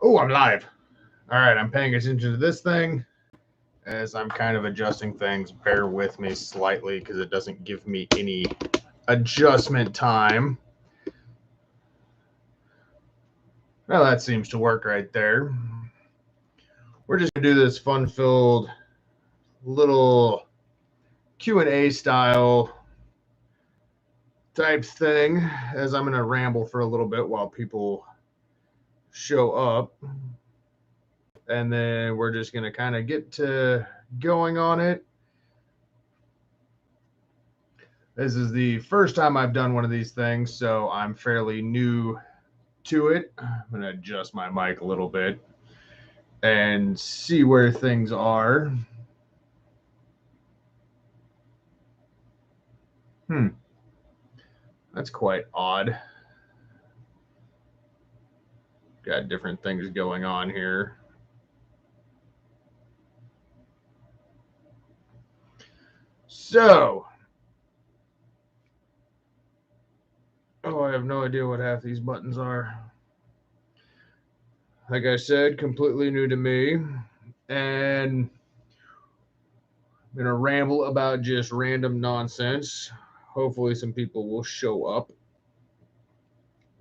Oh, I'm live. All right, I'm paying attention to this thing as I'm kind of adjusting things. Bear with me slightly because it doesn't give me any adjustment time. Well, that seems to work right there. We're just going to do this fun-filled little Q&A style type thing as I'm going to ramble for a little bit while people show up. And then we're just going to kind of get to going on it. This is the first time I've done one of these things, so I'm fairly new to it. I'm going to adjust my mic a little bit and see where things are. That's quite odd. Got different things going on here. So, I have no idea what half these buttons are. Like I said, completely new to me. And I'm going to ramble about just random nonsense. Hopefully, some people will show up.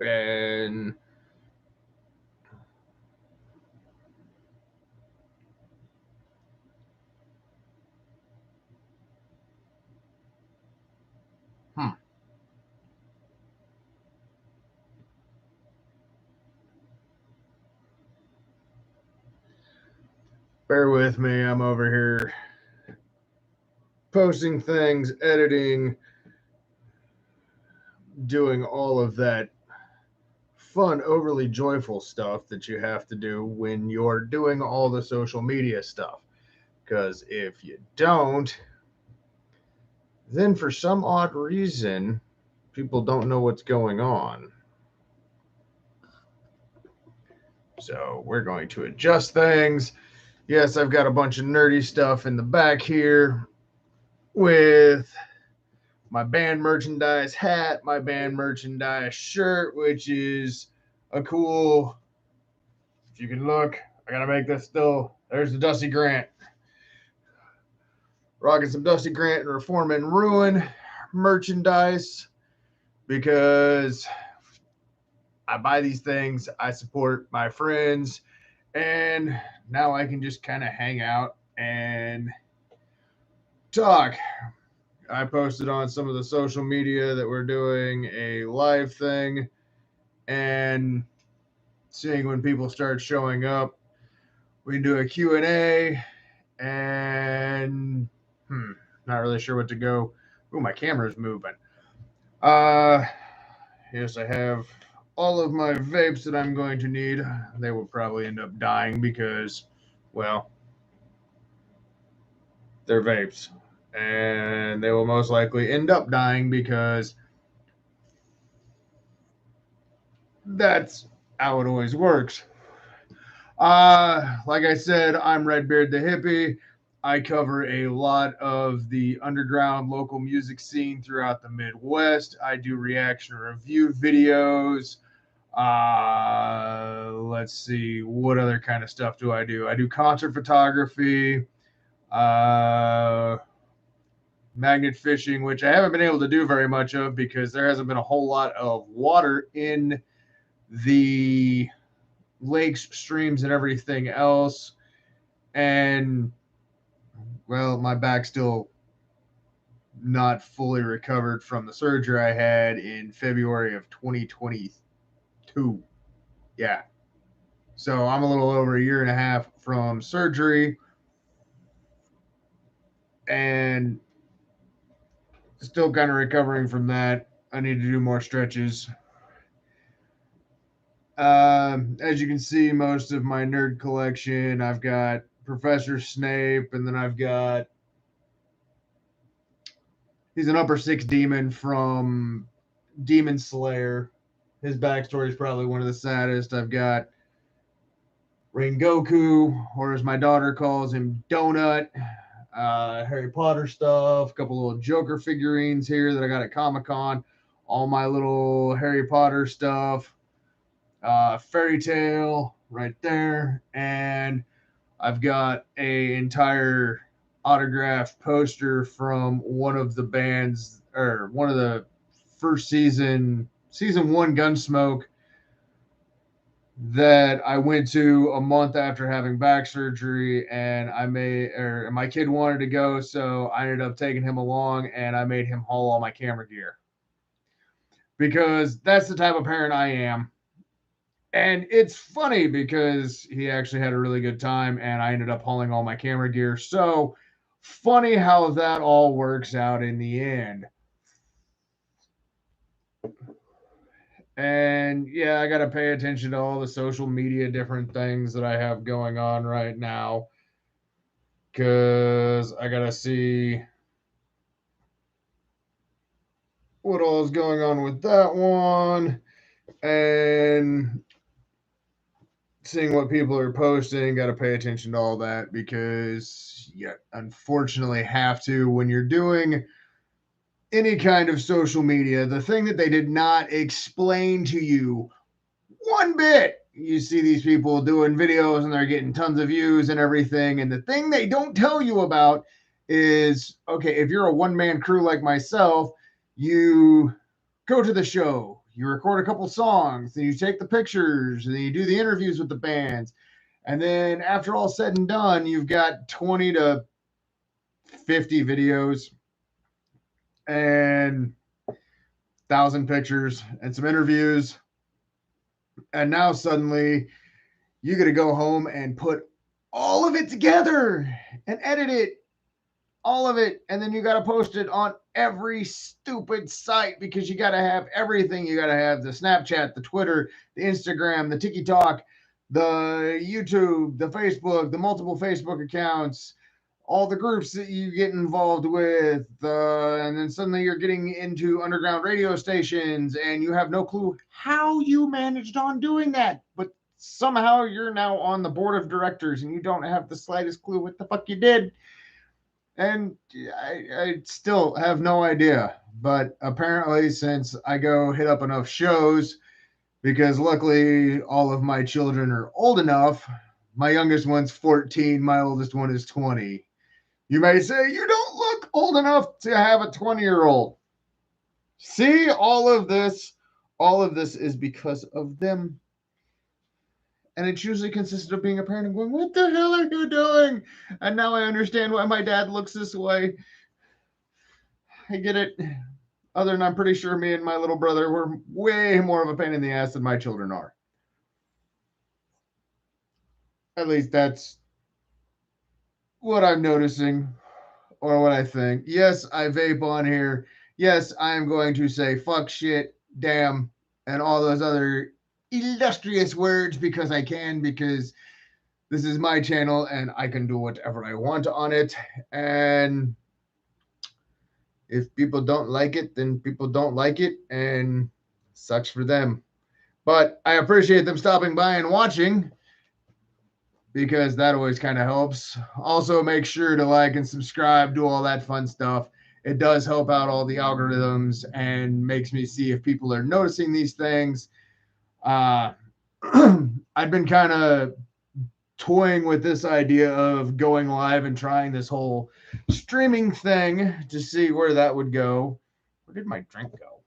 And bear with me. I'm over here posting things, editing, doing all of that fun, overly joyful stuff that you have to do when you're doing all the social media stuff. Because if you don't, then for some odd reason, people don't know what's going on. So we're going to adjust things. Yes, I've got a bunch of nerdy stuff in the back here with my band merchandise hat, my band merchandise shirt, which is a cool, if you can look, I gotta make this still. There's the Dusty Grant. Rocking some Dusty Grant and Reform and Ruin merchandise because I buy these things, I support my friends, and now I can just kind of hang out and talk. I posted on some of the social media that we're doing a live thing and seeing when people start showing up. We can do a Q&A and not really sure what to go. Ooh, my camera's moving. Yes, I have all of my vapes that I'm going to need. They will probably end up dying because, well, they're vapes. And they will most likely end up dying because that's how it always works. Like I said, I'm Redbeard the Hippie. I cover a lot of the underground local music scene throughout the Midwest. I do reaction review videos. Let's see, what other kind of stuff do? I do concert photography, magnet fishing, which I haven't been able to do very much of because there hasn't been a whole lot of water in the lakes, streams, and everything else. And, well, my back's still not fully recovered from the surgery I had in February of 2022. Yeah. So I'm a little over a year and a half from surgery and still kind of recovering from that. I need to do more stretches. As you can see, most of my nerd collection, I've got Professor Snape, and then I've got, he's an upper six demon from Demon Slayer. His backstory is probably one of the saddest. I've got Rengoku, or as my daughter calls him, Donut. Harry Potter stuff, a couple little Joker figurines here that I got at Comic-Con, all my little Harry Potter stuff. Fairy Tale right there, and I've got a entire autographed poster from one of the bands or one of the first season one Gunsmoke that I went to a month after having back surgery, and my kid wanted to go, so I ended up taking him along, and I made him haul all my camera gear because that's the type of parent I am. And it's funny because he actually had a really good time, and I ended up hauling all my camera gear. So funny how that all works out in the end. And yeah, I got to pay attention to all the social media different things that I have going on right now because I got to see what all is going on with that one and seeing what people are posting. Got to pay attention to all that because you unfortunately have to when you're doing any kind of social media. The thing that they did not explain to you one bit. You see these people doing videos and they're getting tons of views and everything. And the thing they don't tell you about is okay, if you're a one man crew like myself, you go to the show, you record a couple songs, and you take the pictures, and then you do the interviews with the bands. And then after all said and done, you've got 20 to 50 videos and 1,000 pictures and some interviews. And now suddenly you got to go home and put all of it together and edit it, all of it. And then you got to post it on every stupid site because you got to have everything. You got to have the Snapchat, the Twitter, the Instagram, the TikTok, the YouTube, the Facebook, the multiple Facebook accounts, all the groups that you get involved with, and then suddenly you're getting into underground radio stations and you have no clue how you managed on doing that. But somehow you're now on the board of directors and you don't have the slightest clue what the fuck you did. And I still have no idea. But apparently, since I go hit up enough shows, because luckily all of my children are old enough, my youngest one's 14, my oldest one is 20. You may say, you don't look old enough to have a 20-year-old. See, all of this is because of them. And it's usually consisted of being a parent and going, what the hell are you doing? And now I understand why my dad looks this way. I get it. Other than I'm pretty sure me and my little brother were way more of a pain in the ass than my children are. At least that's what I'm noticing or what I think. Yes, I vape on here. Yes, I am going to say fuck, shit, damn, and all those other illustrious words because I can, because this is my channel and I can do whatever I want on it. And if people don't like it, then people don't like it, and sucks for them. But I appreciate them stopping by and watching because that always kind of helps. Also, make sure to like and subscribe, do all that fun stuff. It does help out all the algorithms and makes me see if people are noticing these things. I've been kind of toying with this idea of going live and trying this whole streaming thing to see where that would go. Where did my drink go?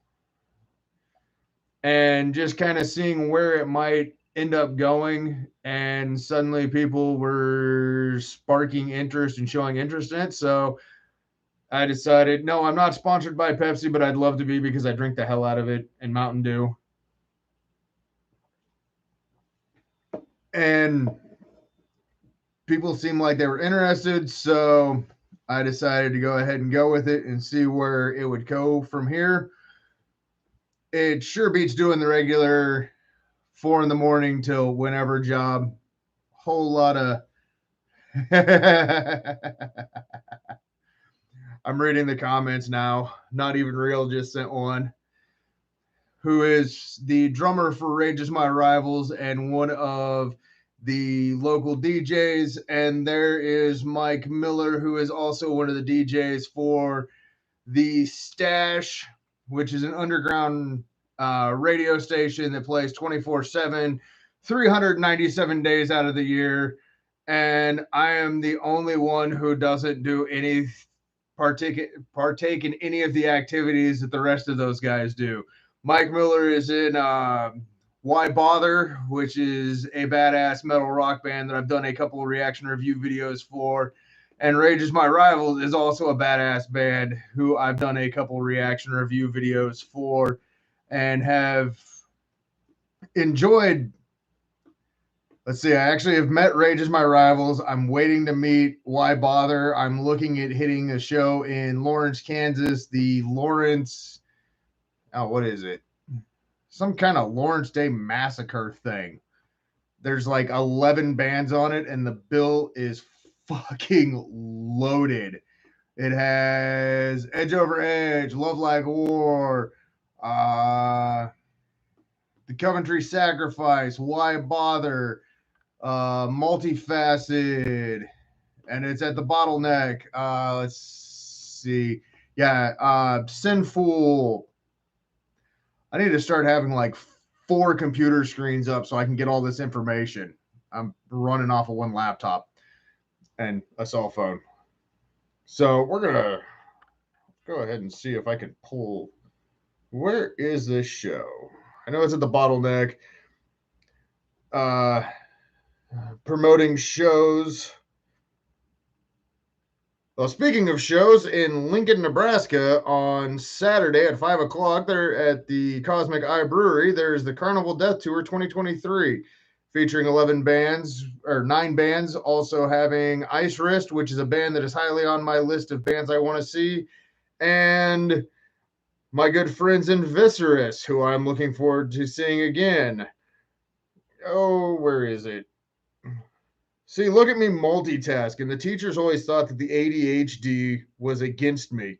And just kind of seeing where it might end up going. And suddenly people were sparking interest and showing interest in it. So I decided, no, I'm not sponsored by Pepsi, but I'd love to be because I drink the hell out of it and Mountain Dew. And people seemed like they were interested, so I decided to go ahead and go with it and see where it would go from here. It sure beats doing the regular 4 a.m. till whenever job. Whole lot of I'm reading the comments now. Not Even Real just sent one. Who is the drummer for Rage Is My Rivals and one of the local DJs. And there is Mike Miller, who is also one of the DJs for the Stash, which is an underground radio station that plays 24/7, 397 days out of the year. And I am the only one who doesn't do any partake in any of the activities that the rest of those guys do. Mike Miller is in Why Bother, which is a badass metal rock band that I've done a couple of reaction review videos for. And Rage is My Rival is also a badass band who I've done a couple reaction review videos for and have enjoyed. Let's see, I actually have met Rage is My Rivals. I'm waiting to meet Why Bother. I'm looking at hitting a show in Lawrence, Kansas. The Lawrence, what is it? Some kind of Lawrence Day Massacre thing. There's like 11 bands on it, and the bill is fucking loaded. It has Edge Over Edge, Love Like War, The Coventry Sacrifice, Why Bother, Multifaceted, and it's at the Bottleneck. Let's see. Yeah, Sinful. I need to start having like 4 computer screens up so I can get all this information. I'm running off of one laptop and a cell phone. So we're going to go ahead and see if I can pull. Where is this show? I know it's at the Bottleneck. Promoting shows. Well, speaking of shows, in Lincoln, Nebraska, on Saturday at 5 o'clock, there at the Cosmic Eye Brewery, there's the Carnival Death Tour 2023, featuring 11 bands, or 9 bands, also having Ice Wrist, which is a band that is highly on my list of bands I want to see, and my good friends in Viscerus, who I'm looking forward to seeing again. Oh, where is it? See, look at me multitasking. The teachers always thought that the ADHD was against me.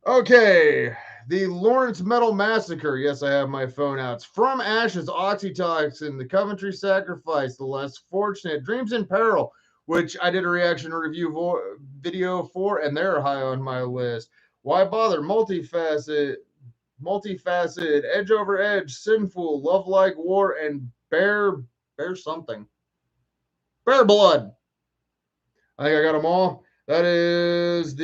Okay, the Lawrence Metal Massacre. Yes, I have my phone out. It's From Ashes, Oxytocin, The Coventry Sacrifice, The Less Fortunate, Dreams in Peril, which I did a reaction review video for, and they're high on my list. Why Bother, Multifaceted, Edge Over Edge, Sinful, Love Like War, and Bear something. Bear Blood. I think I got them all. That is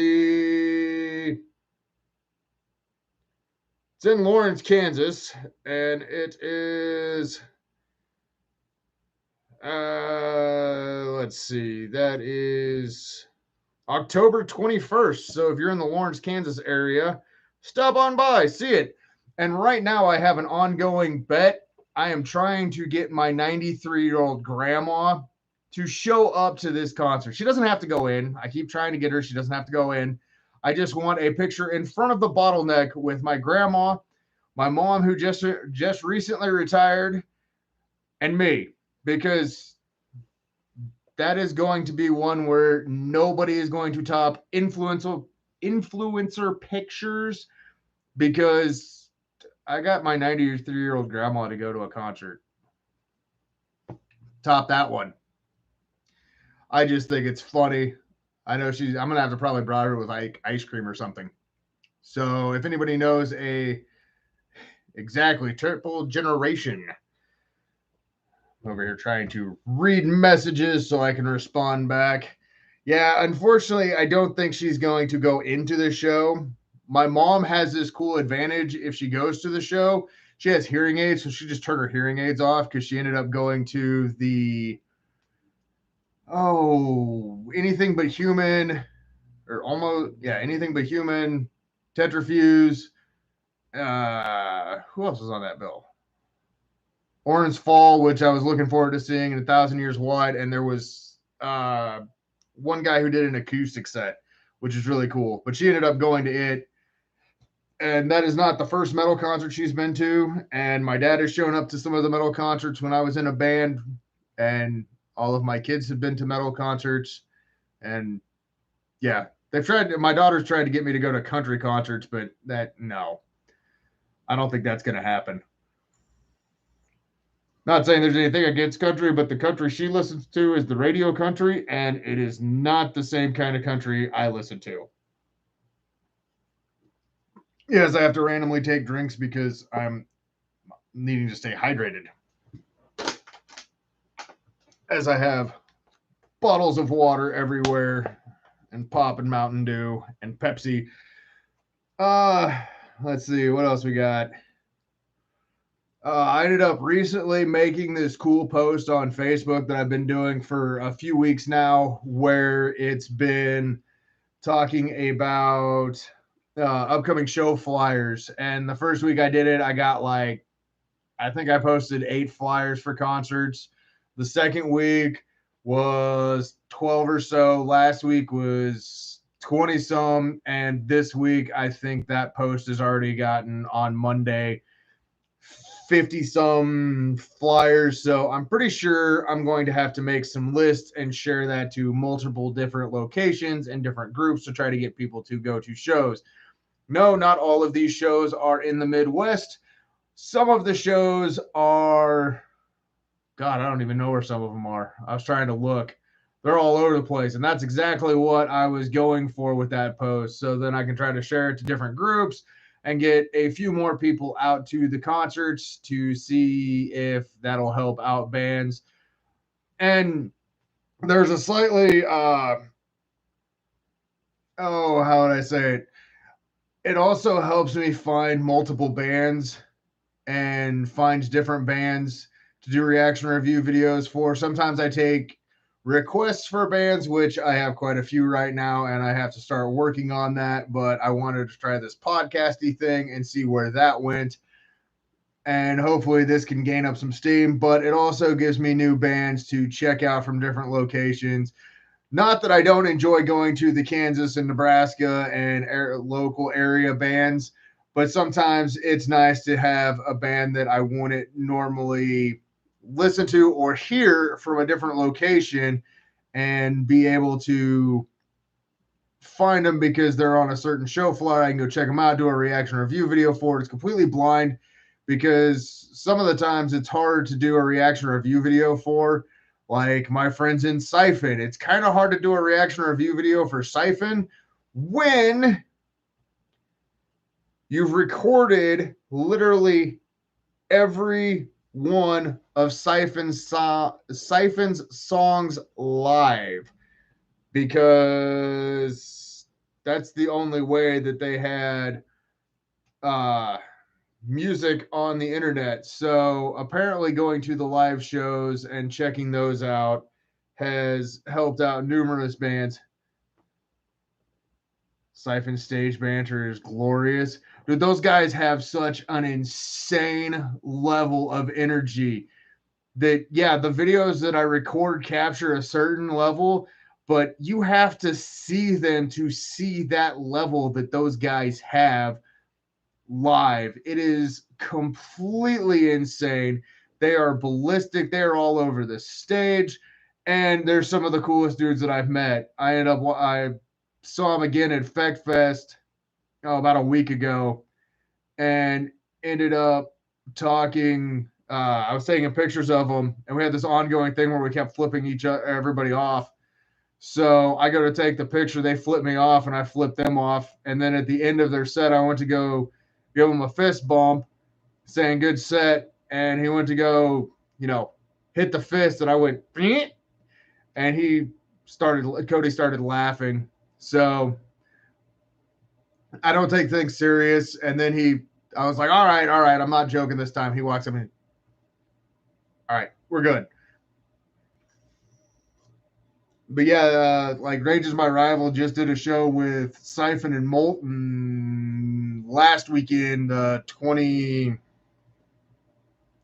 it's in Lawrence, Kansas, and it is, let's see, that is October 21st. So if you're in the Lawrence, Kansas area, stop on by, see it. And right now I have an ongoing bet. I am trying to get my 93-year-old grandma to show up to this concert. She doesn't have to go in. I keep trying to get her. She doesn't have to go in. I just want a picture in front of the Bottleneck with my grandma, my mom who just recently retired, and me, because that is going to be one where nobody is going to top influencer pictures, because I got my 93-year-old grandma to go to a concert. Top that one. I just think it's funny. I know I'm going to have to probably bribe her with like ice cream or something. So if anybody knows exactly, triple generation. Over here trying to read messages so I can respond back. Yeah, unfortunately, I don't think she's going to go into the show. My mom has this cool advantage if she goes to the show. She has hearing aids, so she just turned her hearing aids off because she ended up going to the Anything But Human, or almost, yeah, Anything But Human, Tetrafuse. Who else was on that bill? Orange Fall, which I was looking forward to seeing, in 1,000 Years Wide, and there was one guy who did an acoustic set, which is really cool. But she ended up going to it, and that is not the first metal concert she's been to. And my dad has shown up to some of the metal concerts when I was in a band, and all of my kids have been to metal concerts. And yeah, my daughter's tried to get me to go to country concerts, but no, I don't think that's going to happen. Not saying there's anything against country, but the country she listens to is the radio country, and it is not the same kind of country I listen to. Yes, I have to randomly take drinks because I'm needing to stay hydrated. As I have bottles of water everywhere and pop and Mountain Dew and Pepsi. Uh, let's see what else we got. I ended up recently making this cool post on Facebook that I've been doing for a few weeks now, where it's been talking about upcoming show flyers. And the first week I did it, I got like, I think I posted 8 flyers for concerts. The second week was 12 or so. Last week was 20 some. And this week, I think that post has already gotten on Monday 50 some flyers. So I'm pretty sure I'm going to have to make some lists and share that to multiple different locations and different groups to try to get people to go to shows. No, not all of these shows are in the Midwest. Some of the shows are, God, I don't even know where some of them are. I was trying to look. They're all over the place. And that's exactly what I was going for with that post. So then I can try to share it to different groups and get a few more people out to the concerts to see if that'll help out bands. And there's a slightly, how would I say it? It also helps me find multiple bands and find different bands to do reaction review videos for. Sometimes I take requests for bands, which I have quite a few right now, and I have to start working on that. But I wanted to try this podcasty thing and see where that went. And hopefully this can gain up some steam, but it also gives me new bands to check out from different locations. Not that I don't enjoy going to the Kansas and Nebraska and local area bands, but sometimes it's nice to have a band that I wouldn't normally listen to or hear from a different location and be able to find them because they're on a certain show flyer. I can go check them out, do a reaction review video for it. It's completely blind because some of the times it's hard to do a reaction review video for. Like my friends in Siphon, it's kind of hard to do a reaction review video for Siphon when you've recorded literally every one of Siphon's songs live, because that's the only way that they had music on the internet. So apparently going to the live shows and checking those out has helped out numerous bands. Siphon stage banter is glorious. Dude, those guys have such an insane level of energy that, yeah, the videos that I record capture a certain level, but you have to see them to see that level that those guys have live. It is completely insane. They are ballistic. They're all over the stage, and they're some of the coolest dudes that I've met. I saw them again at Feck Fest about a week ago, and ended up talking. I was taking pictures of them, and we had this ongoing thing where we kept flipping everybody off. So I go to take the picture, they flip me off, and I flip them off. And then at the end of their set, I went to go give him a fist bump, saying good set, and he went to go, hit the fist, and I went, and Cody started laughing. So I don't take things serious. And then I was like, all right, I'm not joking this time. He walks up and, all right, we're good. But yeah, like Rage is My Rival just did a show with Siphon and Molten last weekend, 22nd.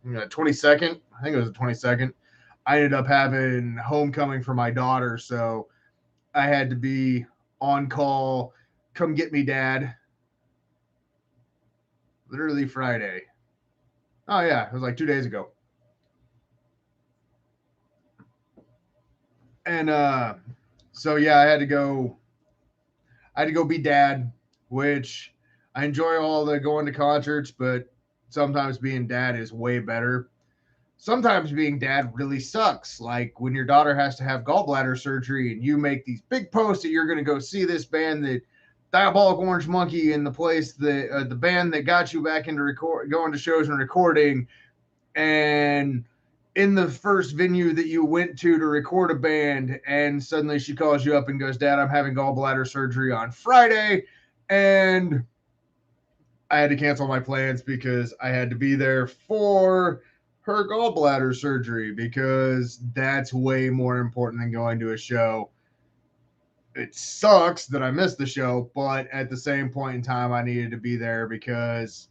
I think it was the 22nd. I ended up having homecoming for my daughter, so I had to be on call. Come get me, Dad. Literally Friday. Oh yeah, it was like 2 days ago. And so yeah, I had to go be dad, which I enjoy all the going to concerts, but sometimes being dad is way better. Sometimes being dad really sucks. Like when your daughter has to have gallbladder surgery and you make these big posts that you're going to go see this band that Diabolic Orange Monkey in the place that the band that got you back into going to shows and recording, and in the first venue that you went to record a band, and suddenly she calls you up and goes, Dad, I'm having gallbladder surgery on Friday, and I had to cancel my plans because I had to be there for her gallbladder surgery, because that's way more important than going to a show. It sucks that I missed the show, but at the same point in time, I needed to be there because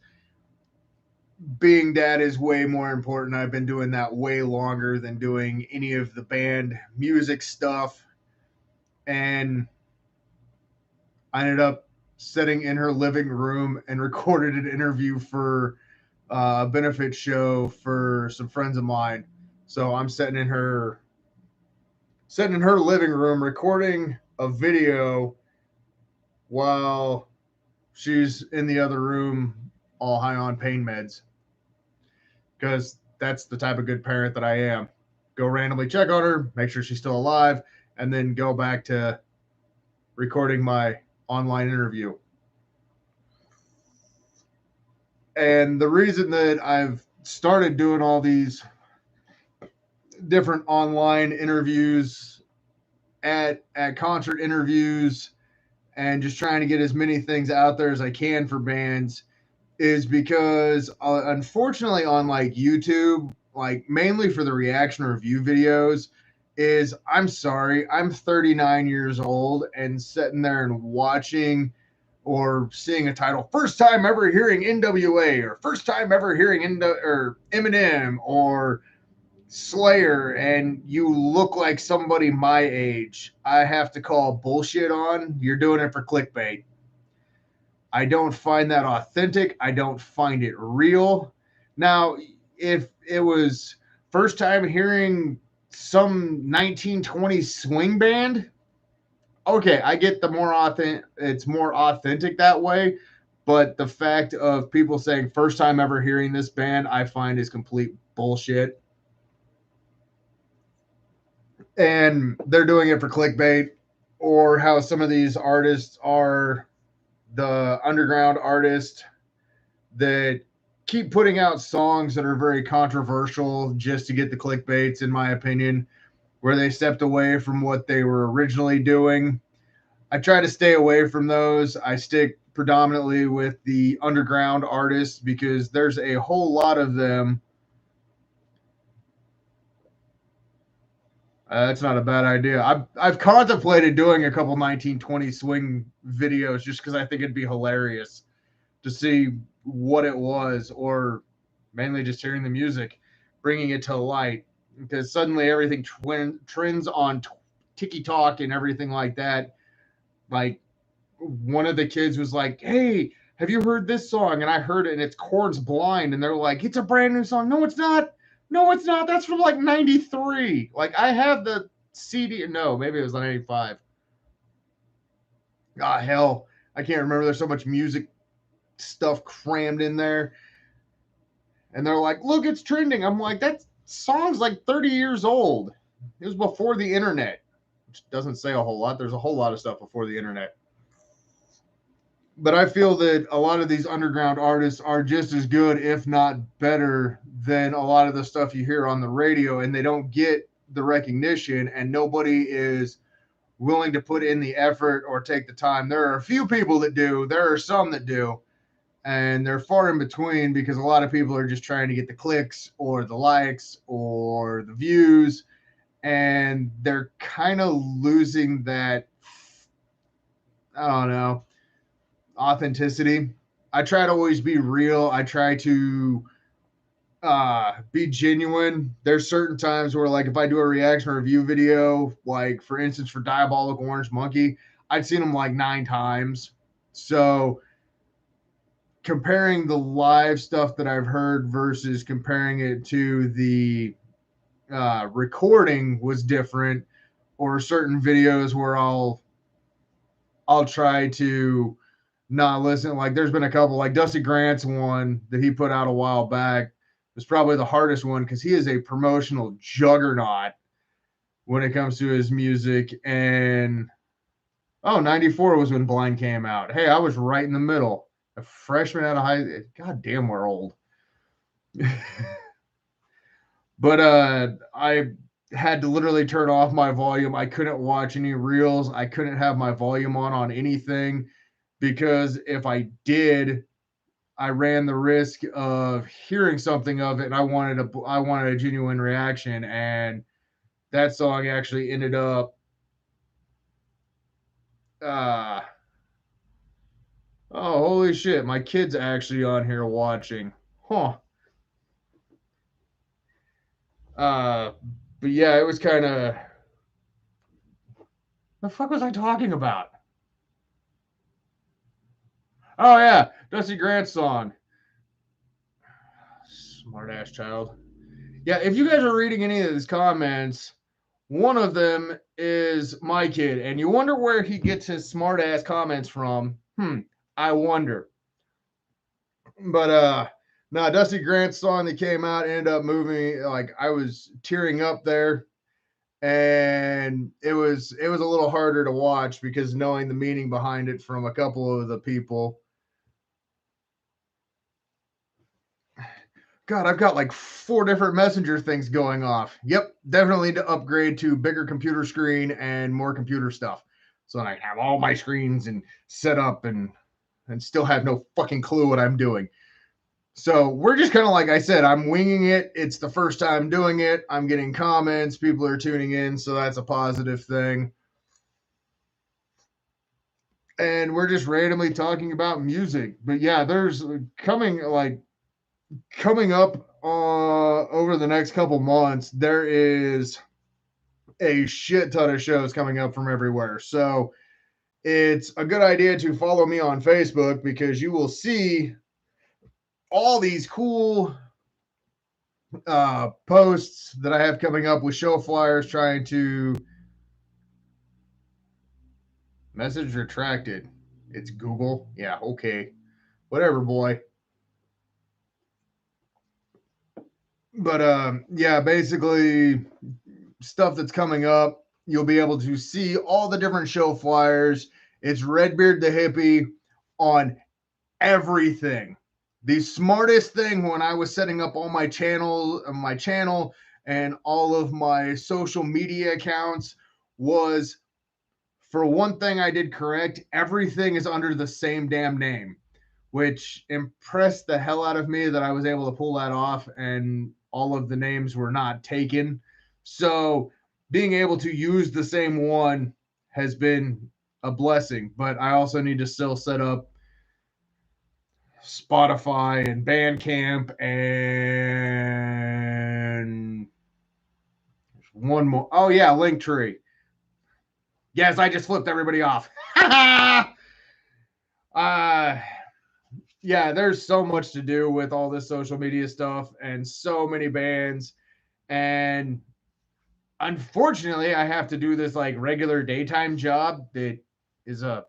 being dad is way more important. I've been doing that way longer than doing any of the band music stuff. And I ended up sitting in her living room and recorded an interview for a benefit show for some friends of mine. So I'm sitting in her living room recording a video while she's in the other room all high on pain meds, because that's the type of good parent that I am. Go randomly check on her, make sure she's still alive, and then go back to recording my online interview. And the reason that I've started doing all these different online interviews at concert interviews and just trying to get as many things out there as I can for bands is because unfortunately on like YouTube, like mainly for the reaction review videos, is I'm sorry, I'm 39 years old and sitting there and watching or seeing a title, first time ever hearing NWA, or first time ever hearing or Eminem or Slayer, and you look like somebody my age, I have to call bullshit on. You're doing it for clickbait. I don't find that authentic. I don't find it real. Now, if it was first time hearing some 1920s swing band, okay, I get the more authentic, it's more authentic that way. But the fact of people saying first time ever hearing this band, I find is complete bullshit. And they're doing it for clickbait, or how some of these artists are the underground artists that keep putting out songs that are very controversial just to get the clickbaits, in my opinion, where they stepped away from what they were originally doing. I try to stay away from those. I stick predominantly with the underground artists because there's a whole lot of them. That's not a bad idea. I've contemplated doing a couple 1920 swing videos just because I think it'd be hilarious to see what it was, or mainly just hearing the music, bringing it to light, because suddenly everything trends on TikTok and everything like that. Like one of the kids was like, "Hey, have you heard this song?" And I heard it, and it's Korn's Blind, and they're like, "It's a brand new song." No, it's not. No, it's not. That's from like 93. Like I have the CD. No, maybe it was 95. Ah, hell. I can't remember. There's so much music stuff crammed in there. And they're like, look, it's trending. I'm like, that song's like 30 years old. It was before the internet, which doesn't say a whole lot. There's a whole lot of stuff before the internet. But I feel that a lot of these underground artists are just as good, if not better, than a lot of the stuff you hear on the radio, and they don't get the recognition, and nobody is willing to put in the effort or take the time. There are a few people that do. There are some that do, and they're far in between because a lot of people are just trying to get the clicks or the likes or the views, and they're kind of losing that, I don't know, authenticity. I try to always be real. I try to be genuine. There's certain times where, like, if I do a reaction review video, like for instance for Diabolic Orange Monkey, I've seen them like 9 times. So comparing the live stuff that I've heard versus comparing it to the recording was different, or certain videos where I'll try to not listen. Like there's been a couple, like Dusty Grant's one that he put out a while back was probably the hardest one because he is a promotional juggernaut when it comes to his music. And Oh, 94 was when Blind came out. Hey, I was right in the middle. A freshman out of high. God damn, we're old. But I had to literally turn off my volume. I couldn't watch any reels. I couldn't have my volume on anything because if I did, I ran the risk of hearing something of it, and I wanted a genuine reaction, and that song actually ended up. Uh, oh, holy shit! My kid's actually on here watching. Huh. Uh, but yeah, it was kind of. The fuck was I talking about? Oh yeah, Dusty Grant's song. Smart ass child. Yeah, if you guys are reading any of these comments, one of them is my kid, and you wonder where he gets his smart ass comments from. I wonder. But no, Dusty Grant's song that came out ended up moving. Like I was tearing up there, and it was a little harder to watch because knowing the meaning behind it from a couple of the people. God, I've got like 4 different messenger things going off. Yep, definitely need to upgrade to bigger computer screen and more computer stuff. So I have all my screens and set up and still have no fucking clue what I'm doing. So we're just kind of like I said, I'm winging it. It's the first time doing it. I'm getting comments, people are tuning in, so that's a positive thing. And we're just randomly talking about music. But yeah, there's coming up over the next couple months, there is a shit ton of shows coming up from everywhere. So it's a good idea to follow me on Facebook because you will see all these cool posts that I have coming up with show flyers trying to message retracted. It's Google. Yeah, okay. Whatever, boy. But yeah, basically stuff that's coming up. You'll be able to see all the different show flyers. It's Redbeard the Hippie on everything. The smartest thing when I was setting up all my channel and all of my social media accounts was for one thing I did correct, everything is under the same damn name, which impressed the hell out of me that I was able to pull that off and all of the names were not taken. So being able to use the same one has been a blessing, but I also need to still set up Spotify and Bandcamp and one more. Oh yeah, Linktree. Yes, I just flipped everybody off. uh yeah, there's so much to do with all this social media stuff and so many bands. And unfortunately, I have to do this like regular daytime job that is a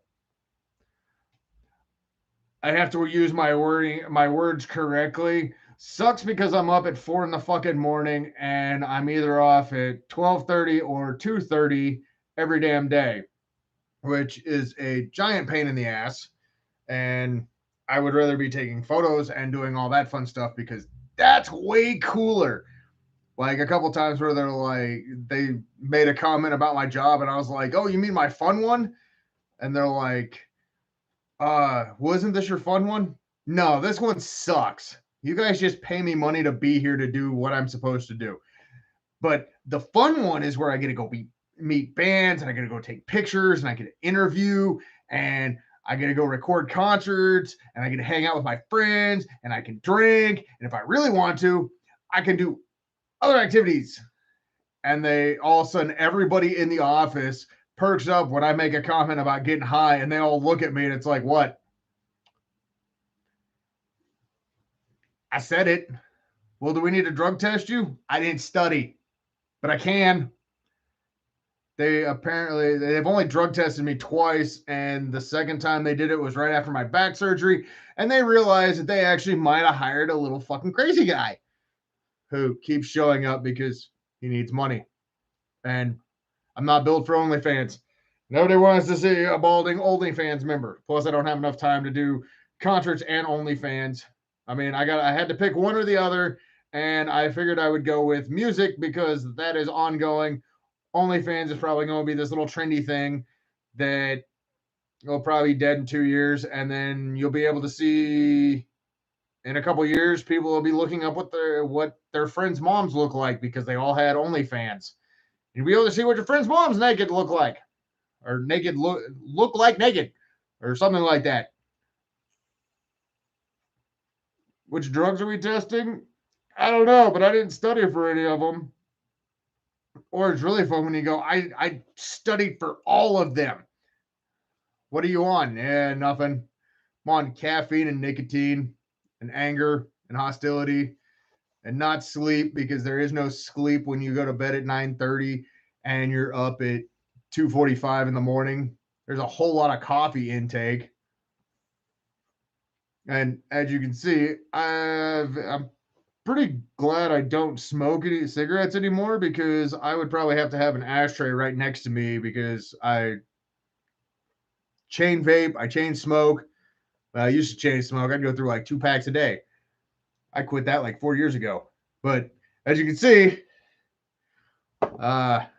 I have to use my words correctly. Sucks because I'm up at 4 in the fucking morning and I'm either off at 12:30 or 2:30 every damn day, which is a giant pain in the ass. And I would rather be taking photos and doing all that fun stuff because that's way cooler. Like a couple times where they made a comment about my job and I was like, "Oh, you mean my fun one?" And they're like, wasn't this your fun one?" No, this one sucks. You guys just pay me money to be here to do what I'm supposed to do. But the fun one is where I get to go meet bands and I get to go take pictures and I get to interview and I get to go record concerts and I get to hang out with my friends and I can drink. And if I really want to, I can do other activities. And they all of a sudden, everybody in the office perks up when I make a comment about getting high and they all look at me and it's like, what? I said it. Well, do we need to drug test you? I didn't study, but I can. They've only drug tested me twice, and the second time they did it was right after my back surgery, and they realized that they actually might have hired a little fucking crazy guy who keeps showing up because he needs money. And I'm not built for OnlyFans. Nobody wants to see a balding OnlyFans member. Plus, I don't have enough time to do concerts and OnlyFans. I mean, I had to pick one or the other, and I figured I would go with music because that is ongoing. OnlyFans is probably going to be this little trendy thing that will probably be dead in 2 years, and then you'll be able to see in a couple years people will be looking up what their friends' moms look like because they all had OnlyFans. You'll be able to see what your friends' moms naked look like, or naked look like naked, or something like that. Which drugs are we testing? I don't know, but I didn't study for any of them. Or it's really fun when you go, I studied for all of them. What are you on? Yeah, nothing. I'm on caffeine and nicotine and anger and hostility and not sleep because there is no sleep when you go to bed at 9:30 and you're up at 2:45 in the morning. There's a whole lot of coffee intake. And as you can see, I'm pretty glad I don't smoke any cigarettes anymore because I would probably have to have an ashtray right next to me because I chain vape, I chain smoke. I used to chain smoke. I'd go through like 2 packs a day. I quit that like 4 years ago. But as you can see, I've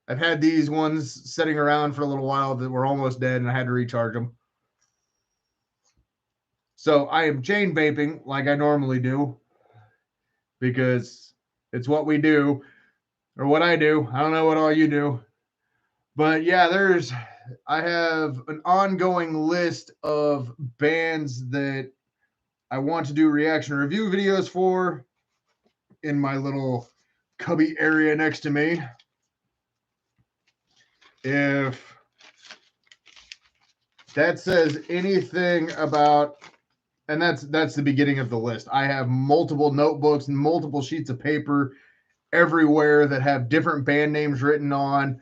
had these ones sitting around for a little while that were almost dead and I had to recharge them. So I am chain vaping like I normally do because it's what we do or what I do. I don't know what all you do. But yeah, I have an ongoing list of bands that I want to do reaction review videos for in my little cubby area next to me. If that says anything about, and that's the beginning of the list. I have multiple notebooks and multiple sheets of paper everywhere that have different band names written on.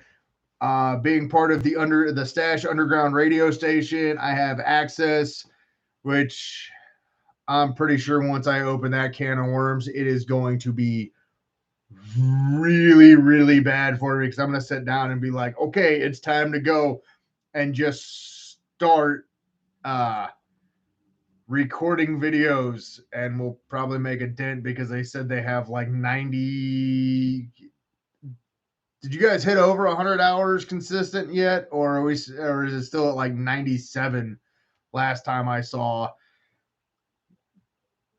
Being part of the Stash Underground radio station, I have access, which I'm pretty sure once I open that can of worms, it is going to be really, really bad for me because I'm going to sit down and be like, okay, it's time to go and just start recording videos, and we'll probably make a dent because they said they have like 90. Did you guys hit over 100 hours consistent yet, or is it still at like 97 last time I saw?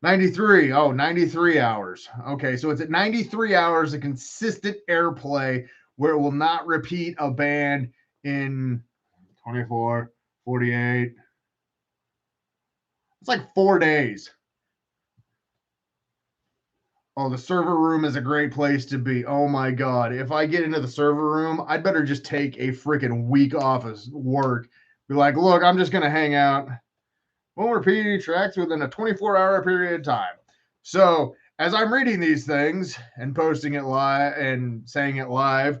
93. Oh, 93 hours. Okay, so it's at 93 hours of consistent airplay where it will not repeat a band in 24, 48. It's like 4 days. Oh, the server room is a great place to be. Oh my God. If I get into the server room, I'd better just take a freaking week off of work. Be like, look, I'm just going to hang out. Won't repeat any tracks within a 24-hour period of time. So as I'm reading these things and posting it live and saying it live,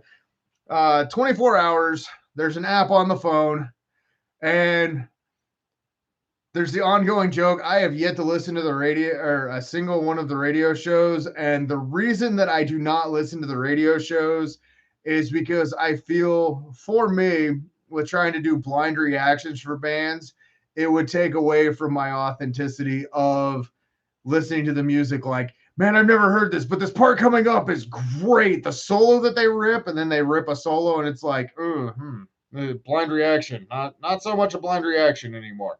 24 hours, there's an app on the phone, and there's the ongoing joke. I have yet to listen to the radio or a single one of the radio shows. And the reason that I do not listen to the radio shows is because I feel, for me, with trying to do blind reactions for bands, it would take away from my authenticity of listening to the music. Like, man, I've never heard this, but this part coming up is great. The solo that they rip, and then they rip a solo, and it's like, blind reaction. Not so much a blind reaction anymore.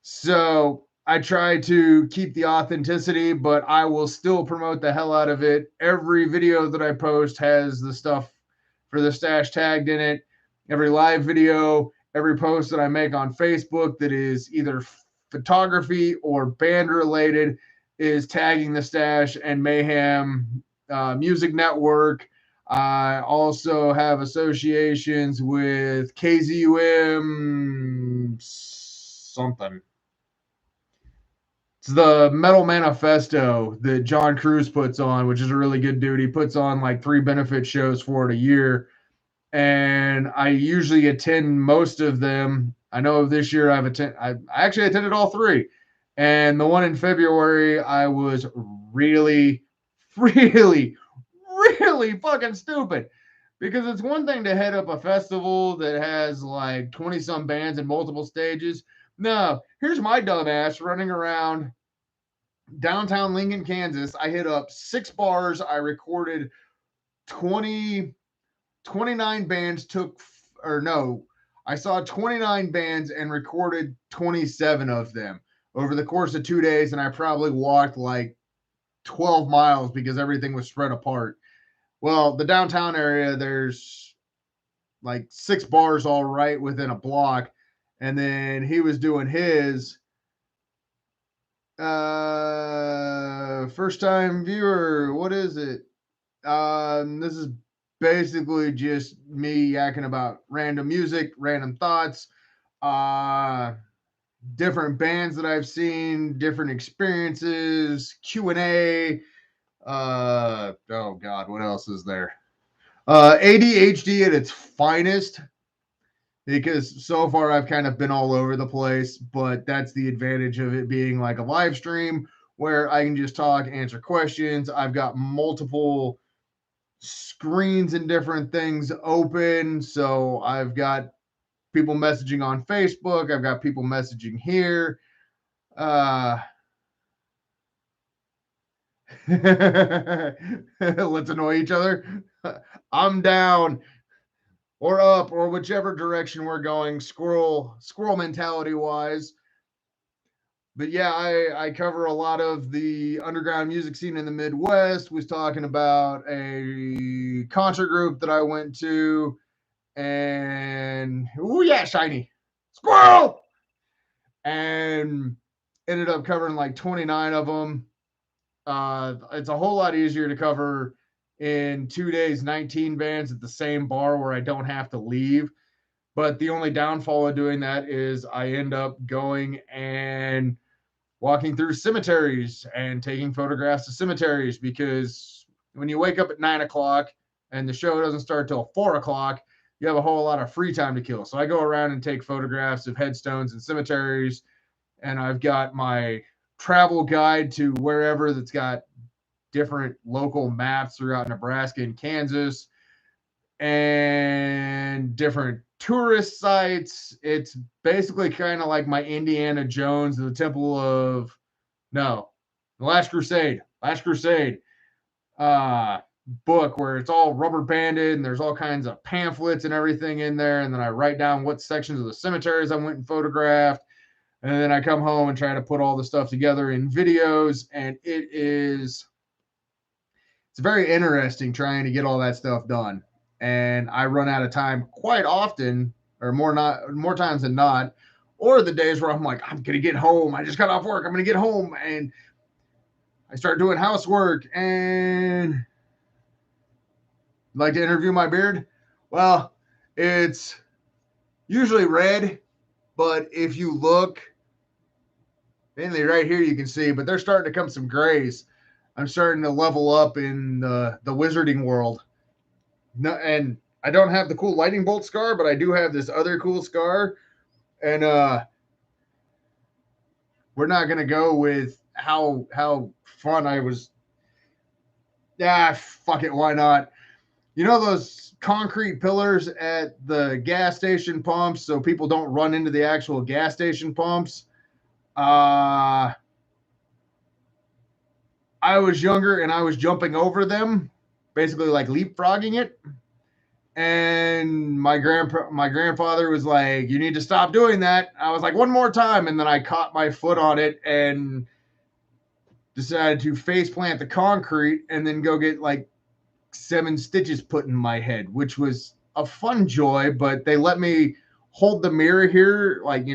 So I try to keep the authenticity, but I will still promote the hell out of it. Every video that I post has the stuff for the stash tagged in it. Every live video, every post that I make on Facebook that is either photography or band related is tagging the Stash and Mayhem Music Network. I also have associations with KZUM something. It's the Metal Manifesto that John Cruz puts on, which is a really good dude. He puts on like 3 benefit shows for it a year. And I usually attend most of them. I know this year I actually attended all 3. And the one in February, I was really, really, really fucking stupid Because it's one thing to head up a festival that has like 20 some bands in multiple stages. No, here's my dumb ass running around downtown Lincoln, Kansas. I hit up 6 bars. I recorded 20, 29 bands or no, I saw 29 bands and recorded 27 of them over the course of 2 days. And I probably walked like 12 miles because everything was spread apart. Well, the downtown area, there's like 6 bars all right within a block. And then he was doing his first time viewer. What is it? This is basically just me yakking about random music, random thoughts, different bands that I've seen, different experiences, Q&A. Oh God, what else is there? ADHD at its finest, because so far I've kind of been all over the place, but that's the advantage of it being like a live stream where I can just talk, answer questions. I've got multiple screens and different things open. So I've got people messaging on Facebook. I've got people messaging here. Let's annoy each other. I'm down or up or whichever direction we're going, squirrel mentality wise. But yeah, I cover a lot of the underground music scene in the Midwest. Was talking about a concert group that I went to, and oh yeah, shiny squirrel, and ended up covering like 29 of them. It's a whole lot easier to cover in 2 days 19 bands at the same bar where I don't have to leave. But the only downfall of doing that is I end up going and walking through cemeteries and taking photographs of cemeteries, because when you wake up at 9 o'clock and the show doesn't start till 4 o'clock, you have a whole lot of free time to kill. So I go around and take photographs of headstones and cemeteries, and I've got my travel guide to wherever that's got different local maps throughout Nebraska and Kansas and different tourist sites. It's basically kind of like my Indiana Jones, the Temple of no, the Last Crusade uh book, where it's all rubber banded and there's all kinds of pamphlets and everything in there, and then I write down what sections of the cemeteries I went and photographed, and then I come home and try to put all the stuff together in videos, and it's very interesting trying to get all that stuff done. And I run out of time quite often, or more times than not, or the days where I'm like, I'm gonna get home. I just got off work. I'm gonna get home, and I start doing housework. And like to interview my beard. Well, it's usually red, but if you look, mainly right here, you can see. But they're starting to come some grays. I'm starting to level up in the wizarding world. No, and I don't have the cool lightning bolt scar, but I do have this other cool scar. And we're not gonna go with how fun I was. Yeah, fuck it, why not? You know those concrete pillars at the gas station pumps so people don't run into the actual gas station pumps? I was younger and I was jumping over them, basically like leapfrogging it. And my grandfather was like, "You need to stop doing that." I was like, "One more time," and then I caught my foot on it and decided to face plant the concrete and then go get like 7 stitches put in my head, which was a fun joy. But they let me hold the mirror here, like,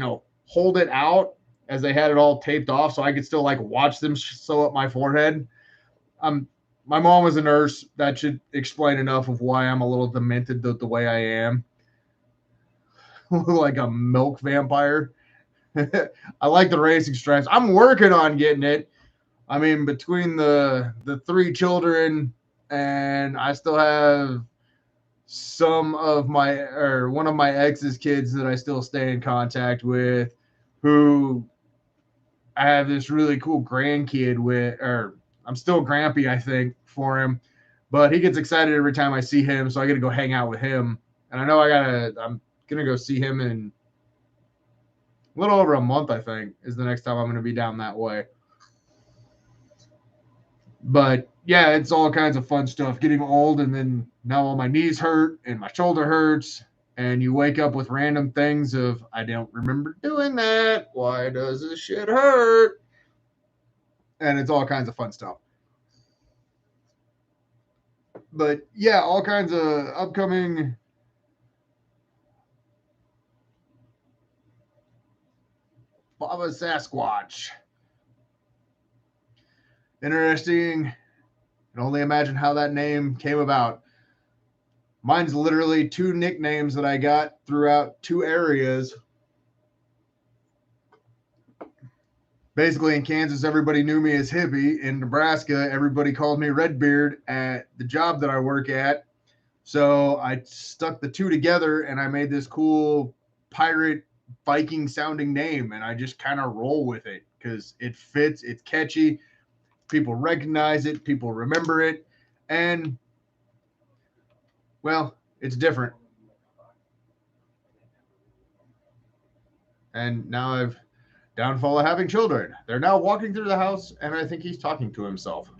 hold it out as they had it all taped off so I could still like watch them sew up my forehead. My mom was a nurse. That should explain enough of why I'm a little demented the way I am. Like a milk vampire. I like the racing stripes. I'm working on getting it. I mean, between the 3 children, and I still have one of my ex's kids that I still stay in contact with, who I have this really cool grandkid with, or I'm still grampy, I think, for him. But he gets excited every time I see him, so I get to go hang out with him. And I know I'm gonna go see him in a little over a month, I think, is the next time I'm gonna be down that way. But yeah, it's all kinds of fun stuff. Getting old, and then now all my knees hurt and my shoulder hurts, and you wake up with random things of I don't remember doing that. Why does this shit hurt? And it's all kinds of fun stuff. But yeah, all kinds of upcoming Baba Sasquatch. Interesting. And only imagine how that name came about. Mine's literally 2 nicknames that I got throughout 2 areas. Basically, in Kansas, everybody knew me as Hippie. In Nebraska, everybody called me Redbeard at the job that I work at. So I stuck the 2 together and I made this cool pirate Viking sounding name. And I just kind of roll with it because it fits, it's catchy. People recognize it, people remember it. And, well, it's different. And now I've downfall of having children. They're now walking through the house, and I think he's talking to himself.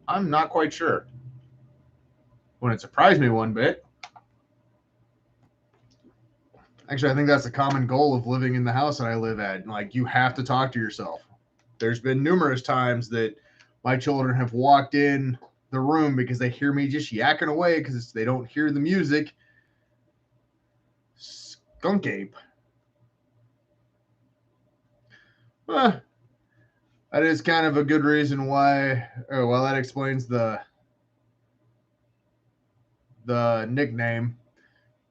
I'm not quite sure. Wouldn't surprise me one bit. Actually, I think that's a common goal of living in the house that I live at. Like, you have to talk to yourself. There's been numerous times that my children have walked in the room because they hear me just yakking away because they don't hear the music. Skunk ape. That is kind of a good reason why. Oh, well, that explains the nickname.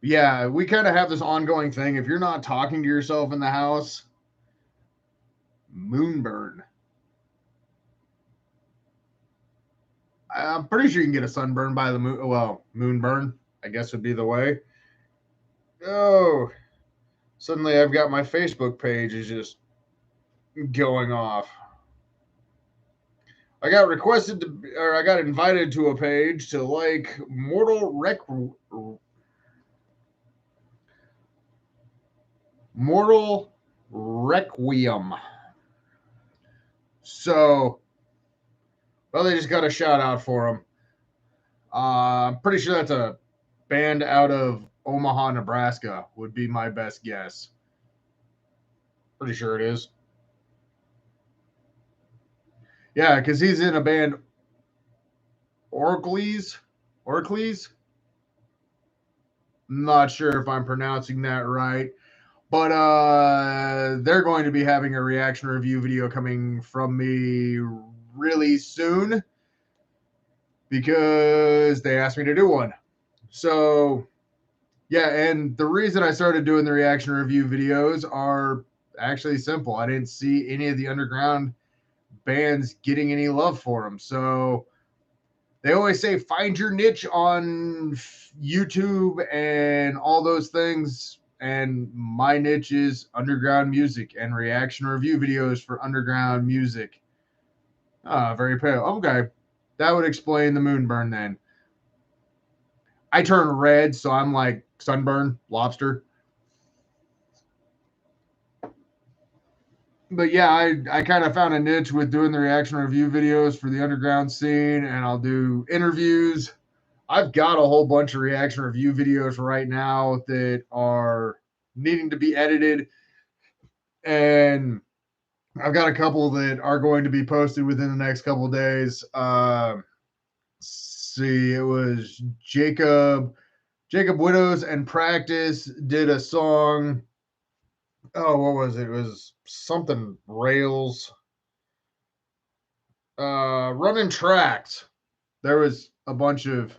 Yeah, we kind of have this ongoing thing. If you're not talking to yourself in the house, moonburn. I'm pretty sure you can get a sunburn by the moon. Well, moonburn, I guess would be the way. Oh, suddenly I've got my Facebook page is just going off. I got requested to, or I got invited to a page to like Mortal Requiem. So, well, they just got a shout out for them. I'm pretty sure that's a band out of Omaha, Nebraska, would be my best guess. Pretty sure it is. Yeah, because he's in a band, Oracles. Oracles? Not sure if I'm pronouncing that right. But they're going to be having a reaction review video coming from me really soon because they asked me to do one. So, yeah, and the reason I started doing the reaction review videos are actually simple. I didn't see any of the underground bands getting any love for them. So they always say find your niche on YouTube and all those things. And my niche is underground music and reaction review videos for underground music. Very pale. Okay. That would explain the moonburn then. I turn red, so I'm like sunburn, lobster. But yeah, I kind of found a niche with doing the reaction review videos for the underground scene, and I'll do interviews. I've got a whole bunch of reaction review videos right now that are needing to be edited, and I've got a couple that are going to be posted within the next couple of days. See, it was Jacob Widows and Practice did a song. Oh, what was it? It was something Rails. Running Tracks. There was a bunch of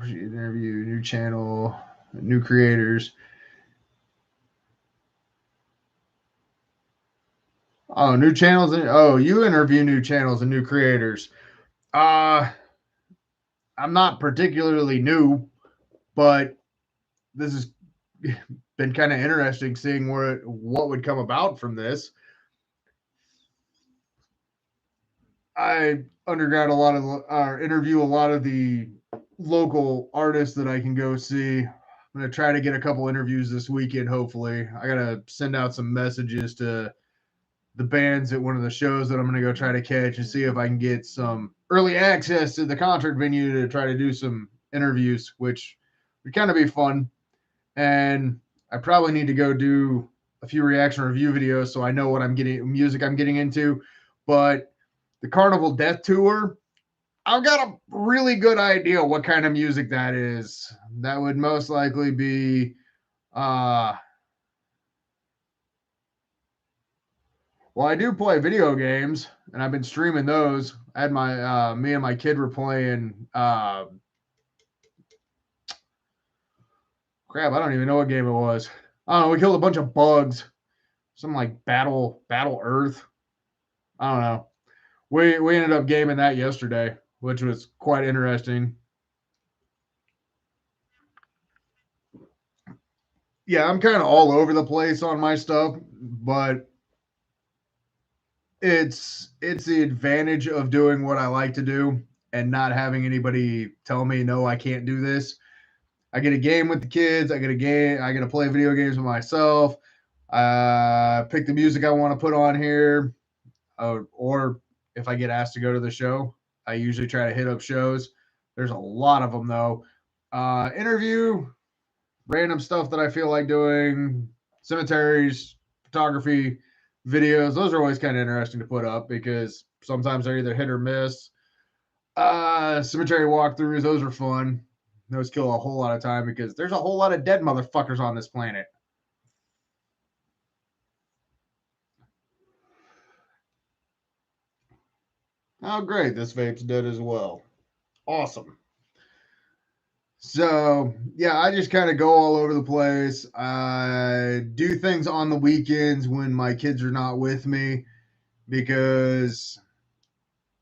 interview, new channel, new creators. Oh, new channels. Oh, you interview new channels and new creators. I'm not particularly new, but this has been kind of interesting seeing what would come about from this. I undergrad a lot of interview a lot of the local artists that I can go see. I'm gonna try to get a couple interviews this weekend. Hopefully, I gotta send out some messages to the bands at one of the shows that I'm gonna go try to catch and see if I can get some early access to the concert venue to try to do some interviews, which would kind of be fun. And I probably need to go do a few reaction review videos so I know what music I'm getting into. But the Carnival Death Tour, I've got a really good idea what kind of music that is. That would most likely be well, I do play video games and I've been streaming those. I had my me and my kid were playing crap, I don't even know what game it was. I don't know, we killed a bunch of bugs. Something like Battle Earth. I don't know. We ended up gaming that yesterday, which was quite interesting. Yeah, I'm kind of all over the place on my stuff, but it's the advantage of doing what I like to do and not having anybody tell me no, I can't do this. I get a game with the kids. I get to play video games with myself. Pick the music I want to put on here, or if I get asked to go to the show, I usually try to hit up shows. There's a lot of them though. Interview, random stuff that I feel like doing, cemeteries, photography, videos. Those are always kind of interesting to put up because sometimes they're either hit or miss. Cemetery walkthroughs, those are fun. Those kill a whole lot of time because there's a whole lot of dead motherfuckers on this planet. Oh, great. This vape's dead as well. Awesome. So, yeah, I just kind of go all over the place. I do things on the weekends when my kids are not with me because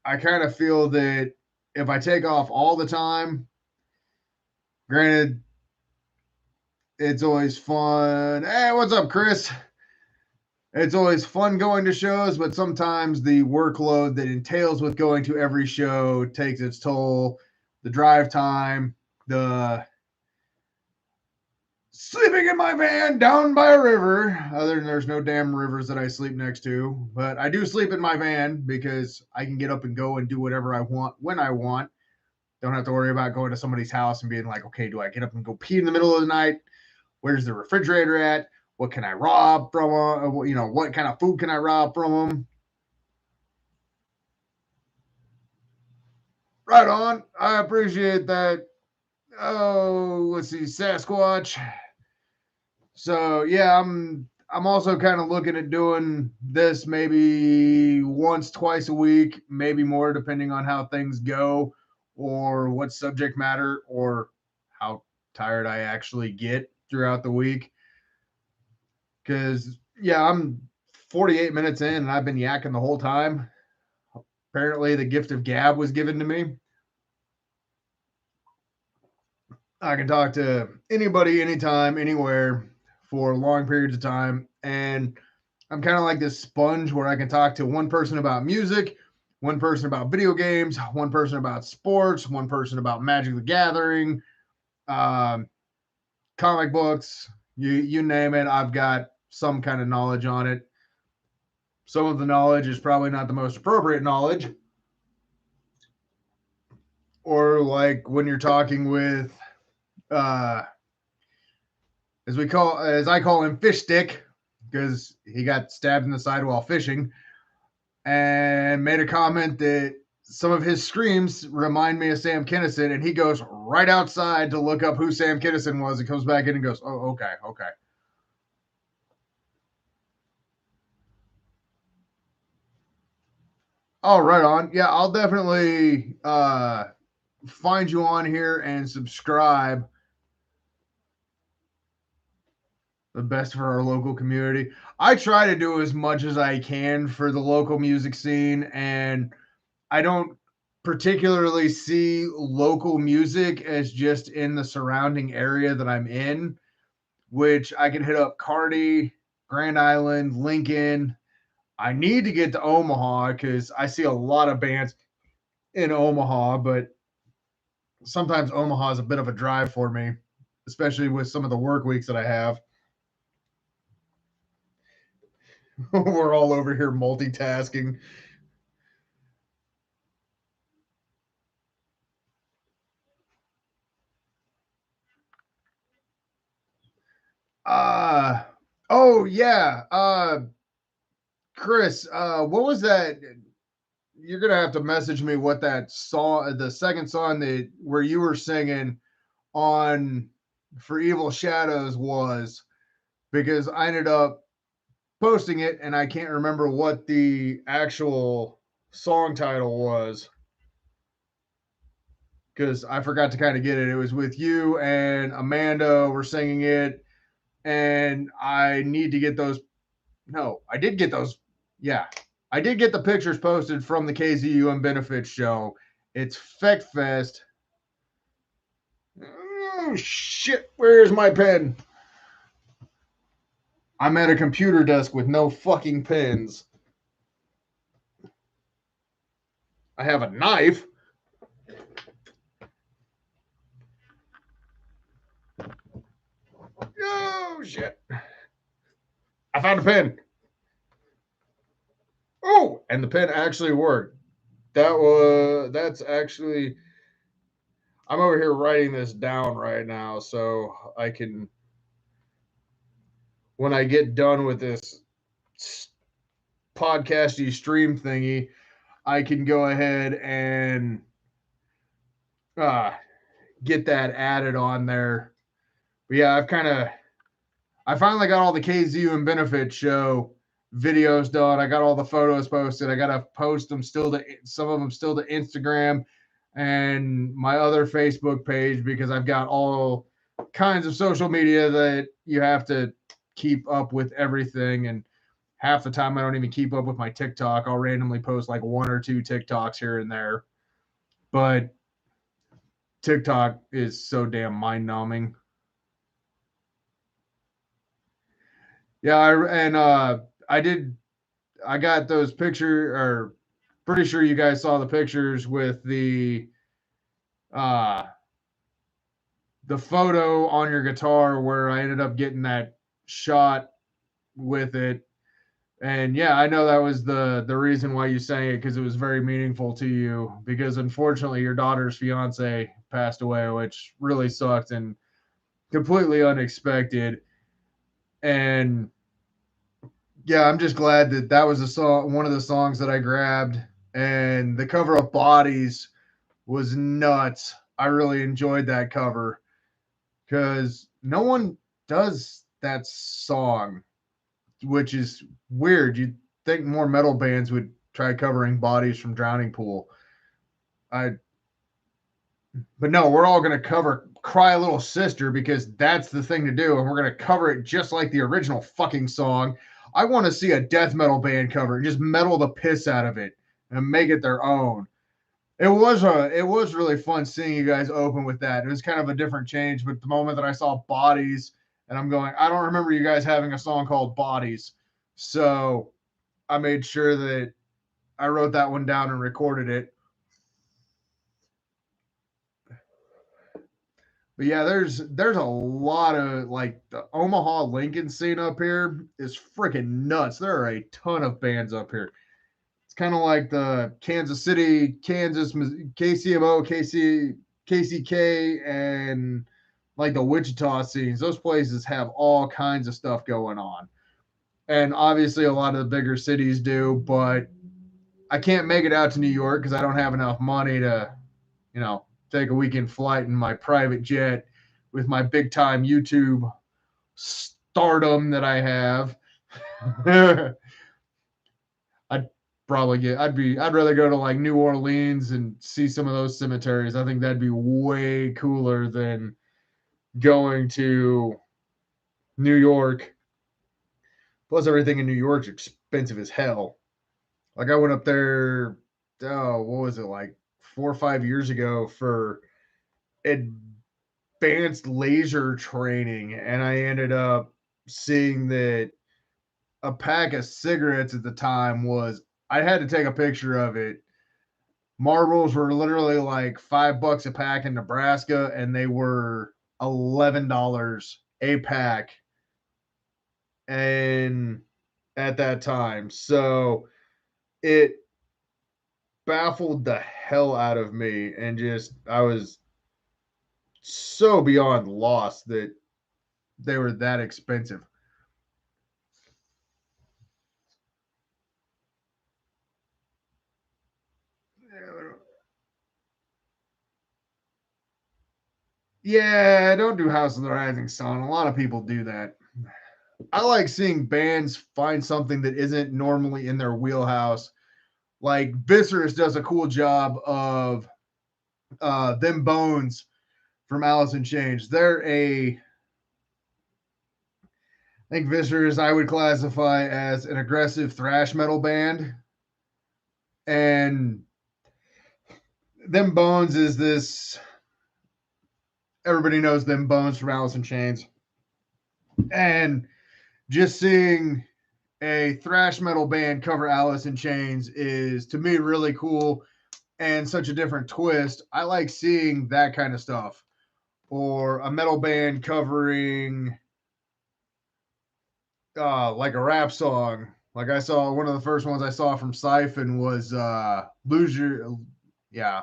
I kind of feel that if I take off all the time, granted, it's always fun. Hey, what's up, Chris? It's always fun going to shows, but sometimes the workload that entails with going to every show takes its toll. The drive time, the sleeping in my van down by a river. Other than there's no damn rivers that I sleep next to, but I do sleep in my van because I can get up and go and do whatever I want when I want. Don't have to worry about going to somebody's house and being like, okay, do I get up and go pee in the middle of the night? Where's the refrigerator at? What can I rob from them? What kind of food can I rob from them? Right on. I appreciate that. Oh, let's see, Sasquatch. So yeah, I'm also kind of looking at doing this maybe once, twice a week, maybe more, depending on how things go, or what subject matter, or how tired I actually get throughout the week. Because yeah, I'm 48 minutes in and I've been yakking the whole time. Apparently, the gift of gab was given to me. I can talk to anybody, anytime, anywhere for long periods of time. And I'm kind of like this sponge where I can talk to one person about music, one person about video games, one person about sports, one person about Magic the Gathering, um, comic books, you name it. I've got some kind of knowledge on it. Some of the knowledge is probably not the most appropriate knowledge. Or like when you're talking with uh as I call him fish stick because he got stabbed in the side while fishing and made a comment that some of his screams remind me of Sam Kinison, and he goes right outside to look up who Sam Kinison was and comes back in and goes, oh, okay. Oh, right on. Yeah, I'll definitely find you on here and subscribe. The best for our local community. I try to do as much as I can for the local music scene, and I don't particularly see local music as just in the surrounding area that I'm in, which I can hit up Kearney, Grand Island, Lincoln. I need to get to Omaha because I see a lot of bands in Omaha, but sometimes Omaha is a bit of a drive for me, especially with some of the work weeks that I have. We're all over here multitasking. Uh oh yeah. Chris, what was that? You're gonna have to message me what that song, the second song that where you were singing on for Evil Shadows was, because I ended up posting it and I can't remember what the actual song title was because I forgot to kind of get it. It was with you and Amanda were singing it, and I need to get those. No, I did get those. Yeah, I did get the pictures posted from the KZUM benefits show. It's FeckFest. Oh shit! Where's my pen? I'm at a computer desk with no fucking pens. I have a knife. Oh shit! I found a pen. Oh, and the pen actually worked. That's actually, I'm over here writing this down right now so I can, when I get done with this podcasty stream thingy, I can go ahead and uh, get that added on there. But yeah, I finally got all the KZU and benefit show videos done. I got all the photos posted. I got to post them still to some of them still to Instagram and my other Facebook page because I've got all kinds of social media that you have to keep up with everything. And half the time I don't even keep up with my TikTok. I'll randomly post like one or two TikToks here and there. But TikTok is so damn mind numbing. Yeah, I did. I got those picture, or pretty sure you guys saw the pictures with uh the photo on your guitar where I ended up getting that shot with it. And yeah, I know that was the reason why you sang it, because it was very meaningful to you, because unfortunately your daughter's fiance passed away, which really sucked and completely unexpected. And yeah, I'm just glad that that was a song, one of the songs that I grabbed, and the cover of Bodies was nuts. I really enjoyed that cover because no one does that song, which is weird. You'd think more metal bands would try covering Bodies from Drowning Pool. I, but no, we're all going to cover Cry Little Sister because that's the thing to do, and we're going to cover it just like the original fucking song. I want to see a death metal band cover and just metal the piss out of it and make it their own. It was really fun seeing you guys open with that. It was kind of a different change, but the moment that I saw Bodies, and I'm going, I don't remember you guys having a song called Bodies. So I made sure that I wrote that one down and recorded it. But yeah, there's a lot of, like, the Omaha Lincoln scene up here is freaking nuts. There are a ton of bands up here. It's kind of like the Kansas City, Kansas, KCMO, KCK, and like the Wichita scenes. Those places have all kinds of stuff going on. And obviously, a lot of the bigger cities do, but I can't make it out to New York because I don't have enough money to, take a weekend flight in my private jet with my big time YouTube stardom that I have. I'd I'd rather go to like New Orleans and see some of those cemeteries. I think that'd be way cooler than going to New York. Plus, everything in New York's expensive as hell. Like, I went up there, oh, what was it, like 4 or 5 years ago for advanced laser training, and I ended up seeing that a pack of cigarettes at the time was, I had to take a picture of it. Marlboros were literally like $5 a pack in Nebraska, and they were $11 a pack. And at that time, so it baffled the hell out of me, and just I was so beyond lost that they were that expensive. Yeah, don't do House of the Rising Sun. A lot of people do that. I like seeing bands find something that isn't normally in their wheelhouse. Like Viscerous does a cool job of Them Bones from Alice in Chains. I think Viscerous I would classify as an aggressive thrash metal band. And Them Bones is this, everybody knows Them Bones from Alice in Chains. And just seeing a thrash metal band cover Alice in Chains is, to me, really cool and such a different twist. I like seeing that kind of stuff. Or a metal band covering like a rap song. Like I saw one of the first ones I saw from Siphon was Lose Your, yeah.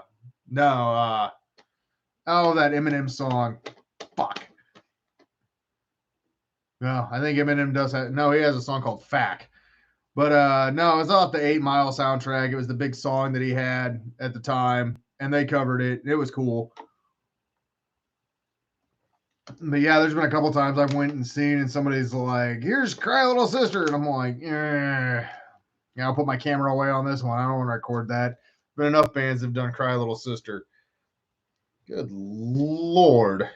No, oh, that Eminem song. Fuck. No, I think Eminem does have, no, he has a song called Fack. But no, it was off the 8 Mile soundtrack. It was the big song that he had at the time, and they covered it. It was cool. But yeah, there's been a couple times I've went and seen, and somebody's like, "Here's Cry Little Sister," and I'm like, "Yeah, I'll put my camera away on this one. I don't want to record that." But enough bands have done Cry Little Sister. Good Lord.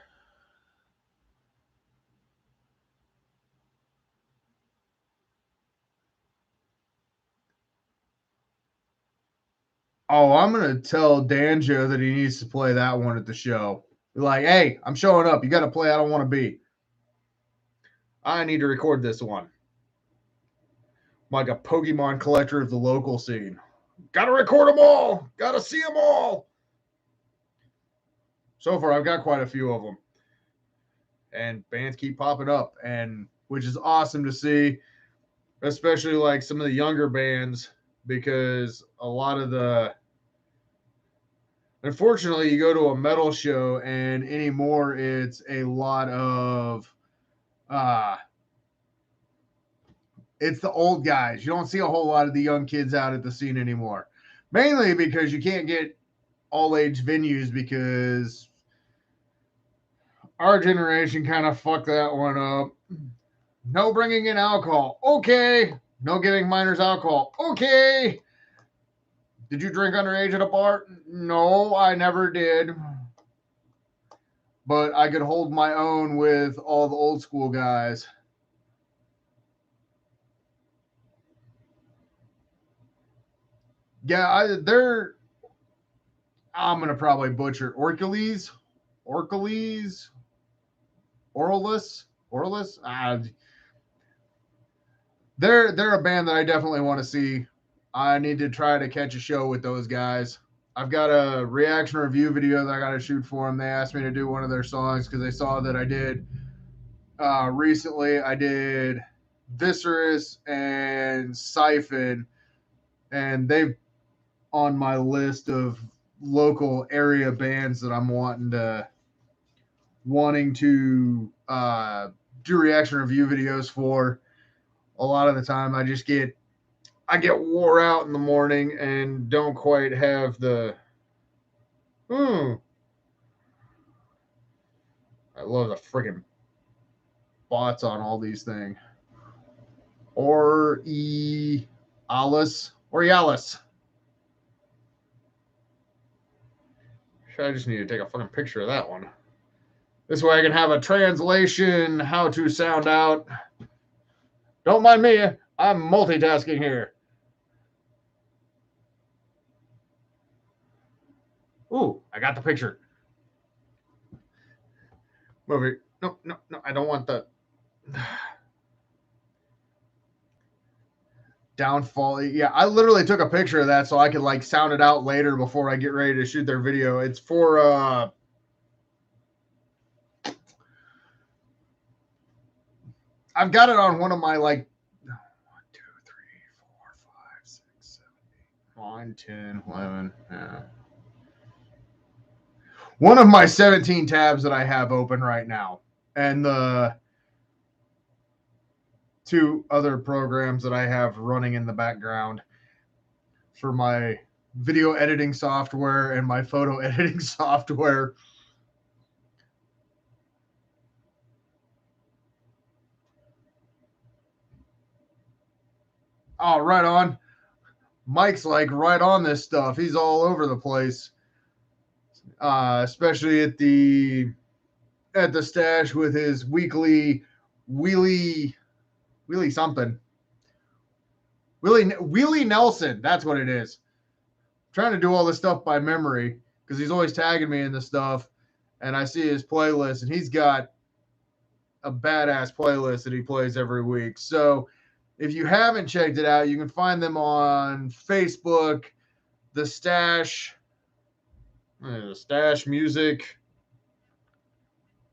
Oh, I'm gonna tell Danjo that he needs to play that one at the show. Be like, hey, I'm showing up. You got to play. I don't want to be. I need to record this one. I'm like a Pokemon collector of the local scene. Got to record them all. Got to see them all. So far, I've got quite a few of them, and bands keep popping up, and which is awesome to see, especially like some of the younger bands, because a lot of the, unfortunately, you go to a metal show and anymore it's a lot of uh it's the old guys. You don't see a whole lot of the young kids out at the scene anymore. Mainly because you can't get all age venues, because our generation kind of fucked that one up. No bringing in alcohol. Okay. No giving minors alcohol. Okay. Did you drink underage at a bar? No, I never did. But I could hold my own with all the old school guys. Yeah, I'm gonna probably butcher Orcales, Oralus. They're a band that I definitely want to see. I need to try to catch a show with those guys. I've got a reaction review video that I got to shoot for them. They asked me to do one of their songs because they saw that I did recently. I did Viscerous and Siphon, and they've on my list of local area bands that I'm wanting to do reaction review videos for. A lot of the time, I get wore out in the morning and don't quite have the. Hmm. I love the freaking bots on all these things. Or Alice. I just need to take a fucking picture of that one. This way I can have a translation, how to sound out. Don't mind me. I'm multitasking here. Ooh, I got the picture. Movie. No, I don't want the. Downfall. Yeah, I literally took a picture of that so I could like sound it out later before I get ready to shoot their video. It's for I've got it on one of my like 1, 2, 3, 4, 5, 6, 7, 8, 9, 10, 11. Yeah. One of my 17 tabs that I have open right now. And the 2 other programs that I have running in the background for my video editing software and my photo editing software. Oh, right on. Mike's like right on this stuff. He's all over the place, especially at the stash with his weekly wheelie something. Wheelie Nelson. That's what it is. I'm trying to do all this stuff by memory because he's always tagging me in the stuff, and I see his playlist, and he's got a badass playlist that he plays every week. So if you haven't checked it out, you can find them on Facebook, The Stash Music.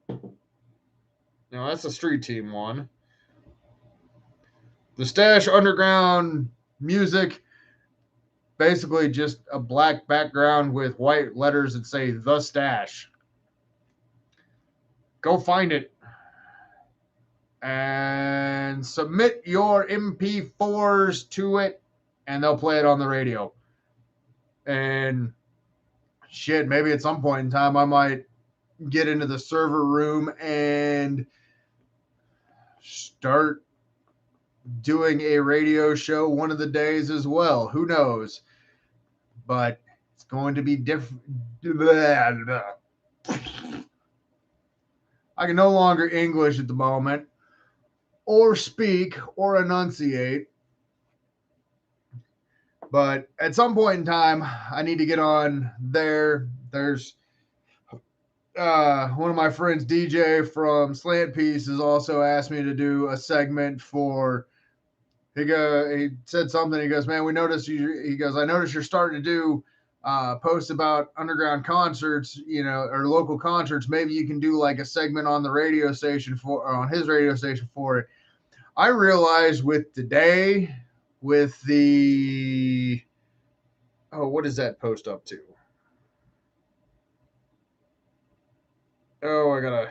No, that's the Street Team one. The Stash Underground Music, basically just a black background with white letters that say The Stash. Go find it and submit your MP4s to it, and they'll play it on the radio. And shit, maybe at some point in time I might get into the server room and start doing a radio show one of the days as well. Who knows? But it's going to be different. I can no longer English at the moment, or speak, or enunciate. But at some point in time, I need to get on there. There's one of my friends, DJ from Slant Piece, has also asked me to do a segment for. He said something. He goes, "Man, we noticed you." He goes, "I noticed you're starting to do posts about underground concerts, or local concerts. Maybe you can do like a segment on the radio station on his radio station for it." I realized with today, with the what is that post up to? Oh,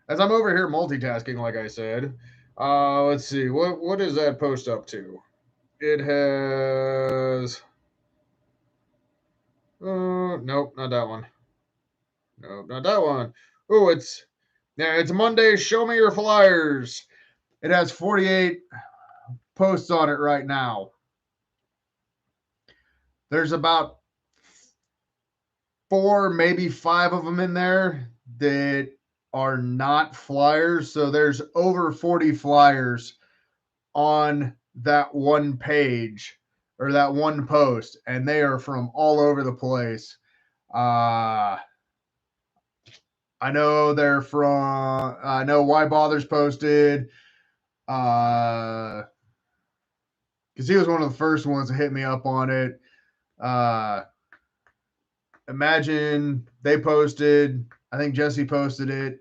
as I'm over here multitasking, like I said. Let's see, what is that post up to? It has. Nope, not that one. Nope, not that one. Oh, it's Monday. Show me your flyers. It has 48 posts on it right now. There's about 4, maybe 5 of them in there that are not flyers. So there's over 40 flyers on that one page or that one post, and they are from all over the place. I know they're from. I know Why Bother's posted. Because he was one of the first ones to hit me up on it. Imagine they posted. I think Jesse posted it.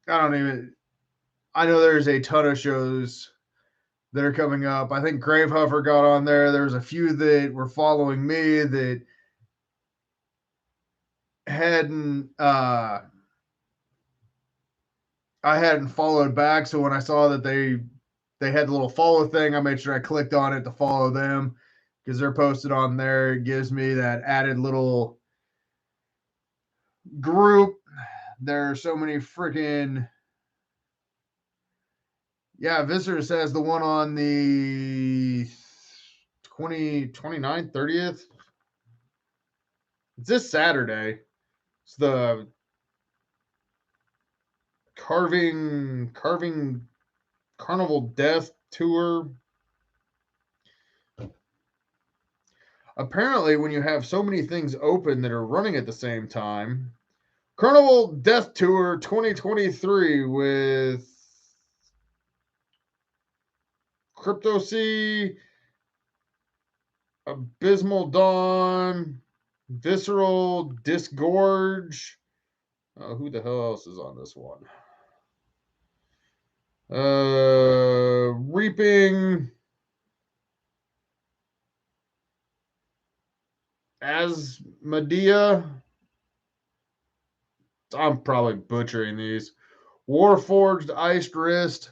I know there's a ton of shows that are coming up. I think Gravehuffer got on there. There's a few that were following me that hadn't I hadn't followed back. So when I saw that they had the little follow thing, I made sure I clicked on it to follow them because they're posted on there. It gives me that added little group. There are so many freaking. Yeah, Visitor says the one on the 29th, 30th. It's this Saturday. It's the carving Carnival Death Tour. Apparently, when you have so many things open that are running at the same time, Carnival Death Tour 2023 with Crypto C, Abysmal Dawn, Visceral, Disgorge. Who the hell else is on this one? Reaping, Asmodea. I'm probably butchering these. Warforged, Iced Wrist,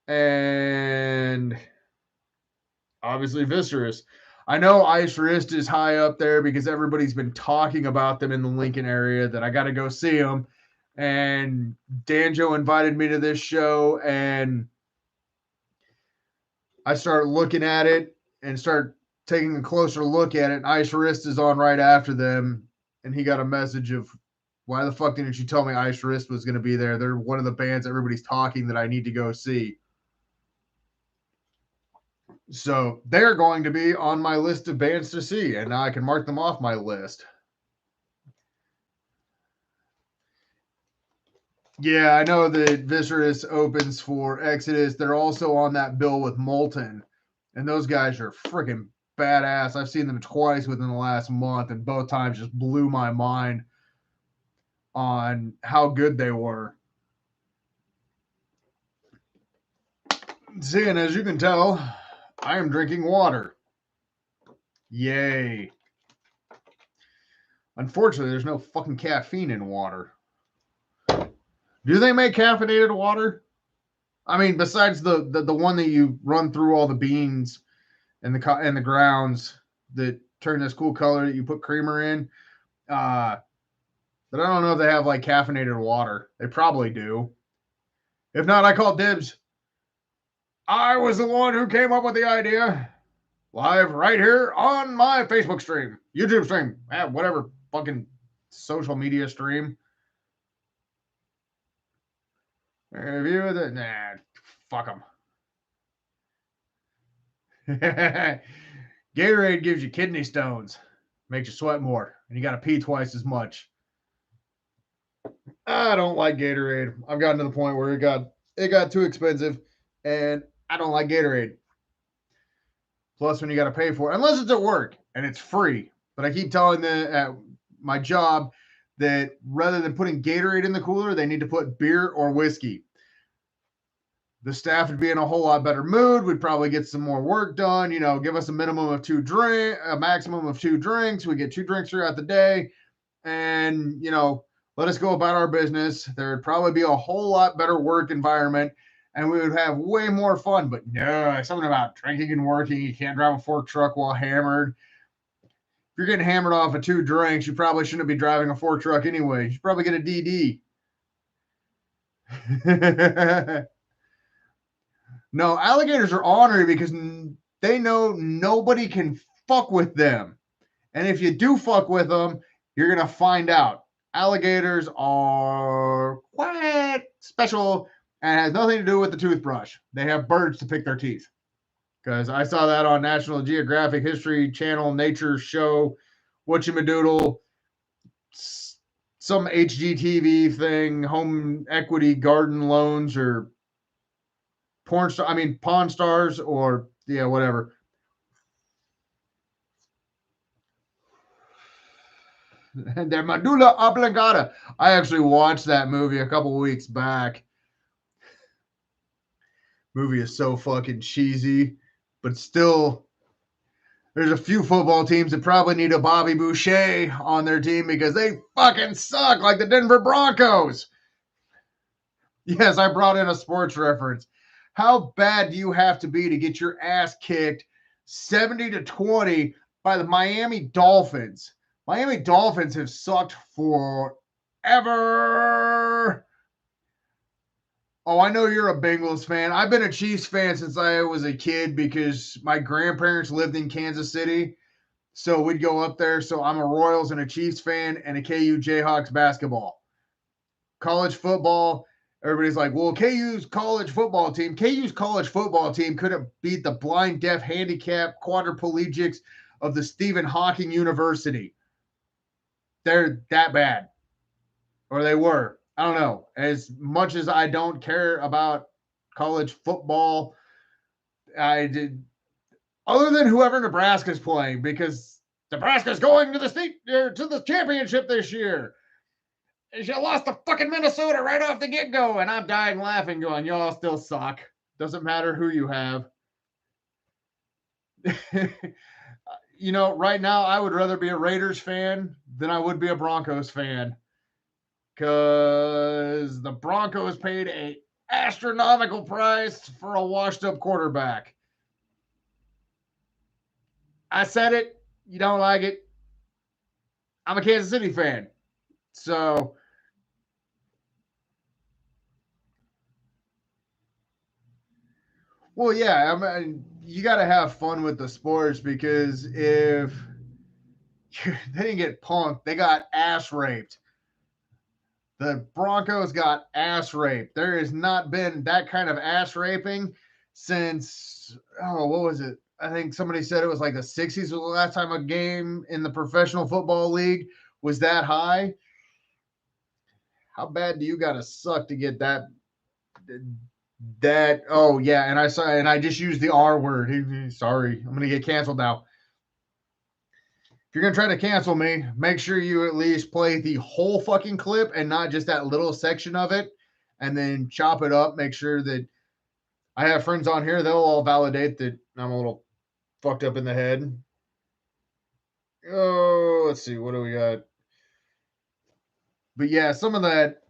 and obviously Viscerous. I know Iced Wrist is high up there because everybody's been talking about them in the Lincoln area that I got to go see them. And Danjo invited me to this show, and I start looking at it and start taking a closer look at it. And Iced Wrist is on right after them, and he got a message of, why the fuck didn't you tell me Iced Wrist was going to be there? They're one of the bands everybody's talking that I need to go see. So they're going to be on my list of bands to see, and now I can mark them off my list. Yeah, I know that Viscerous opens for Exodus. They're also on that bill with Molten, and those guys are freaking badass. I've seen them twice within the last month, and both times just blew my mind on how good they were. See, and as you can tell, I am drinking water. Yay. Unfortunately, there's no fucking caffeine in water. Do they make caffeinated water? I mean, besides the one that you run through all the beans and the grounds that turn this cool color that you put creamer in. But I don't know if they have like caffeinated water. They probably do. If not, I call dibs. I was the one who came up with the idea. Live right here on my Facebook stream, YouTube stream, whatever fucking social media stream. Review of the fuck them. Gatorade gives you kidney stones, makes you sweat more, and you got to pee twice as much. I don't like Gatorade. I've gotten to the point where it got too expensive, and I don't like Gatorade. Plus, when you got to pay for it, unless it's at work and it's free. But I keep telling at my job that rather than putting Gatorade in the cooler, they need to put beer or whiskey. The staff would be in a whole lot better mood. We'd probably get some more work done. You know, give us a maximum of 2 drinks. We get 2 drinks throughout the day, and let us go about our business. There'd probably be a whole lot better work environment, and we would have way more fun. But no, something about drinking and working. You can't drive a fork truck while hammered. If you're getting hammered off of 2 drinks, you probably shouldn't be driving a fork truck anyway. You should probably get a DD. No, alligators are ornery because they know nobody can fuck with them. And if you do fuck with them, you're going to find out. Alligators are quite special and has nothing to do with the toothbrush. They have birds to pick their teeth. Because I saw that on National Geographic History Channel, Nature Show, Whatchamadoodle, some HGTV thing, home equity garden loans, or Pawn Stars, or whatever. And their medulla oblongata. I actually watched that movie a couple weeks back. Movie is so fucking cheesy, but still, there's a few football teams that probably need a Bobby Boucher on their team because they fucking suck, like the Denver Broncos. Yes, I brought in a sports reference. How bad do you have to be to get your ass kicked 70-20 by the Miami Dolphins? Miami Dolphins have sucked forever. Oh, I know you're a Bengals fan. I've been a Chiefs fan since I was a kid because my grandparents lived in Kansas City. So we'd go up there. So I'm a Royals and a Chiefs fan and a KU Jayhawks basketball. College football, everybody's like, well, KU's college football team couldn't beat the blind, deaf, handicapped quadriplegics of the Stephen Hawking University. They're that bad. Or they were. I don't know. As much as I don't care about college football, I did, other than whoever Nebraska's playing, because Nebraska's going to the state to the championship this year. She lost to fucking Minnesota right off the get go, and I'm dying laughing, going, "Y'all still suck. Doesn't matter who you have." You know, right now I would rather be a Raiders fan than I would be a Broncos fan, because the Broncos paid a astronomical price for a washed up quarterback. I said it. You don't like it. I'm a Kansas City fan. So, well, yeah, I mean, you got to have fun with the sports, because if they didn't get punked, they got ass raped. The Broncos got ass raped. There has not been that kind of ass raping since, oh, what was it? I think somebody said it was like the 60s was the last time a game in the Professional Football League was that high. How bad do you got to suck to get that? Oh yeah, and I saw, and I just used the R word. Sorry, I'm gonna get canceled now. If you're gonna try to cancel me, make sure you at least play the whole fucking clip and not just that little section of it, and then chop it up. Make sure that I have friends on here, they'll all validate that I'm a little fucked up in the head. Oh, let's see, what do we got? But yeah, some of that,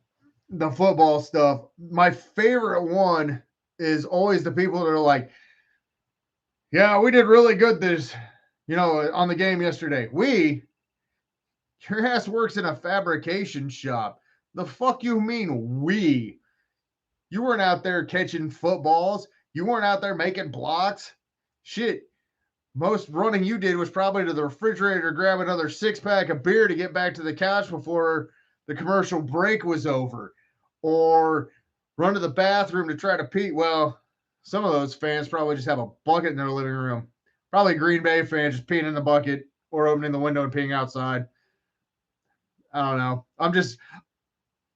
the football stuff. My favorite one is always the people that are like, "Yeah, we did really good this, on the game yesterday." Your ass works in a fabrication shop. The fuck you mean we? You weren't out there catching footballs. You weren't out there making blocks. Shit. Most running you did was probably to the refrigerator to grab another 6-pack of beer to get back to the couch before the commercial break was over. Or run to the bathroom to try to pee. Well, some of those fans probably just have a bucket in their living room. Probably Green Bay fans just peeing in the bucket or opening the window and peeing outside. I don't know.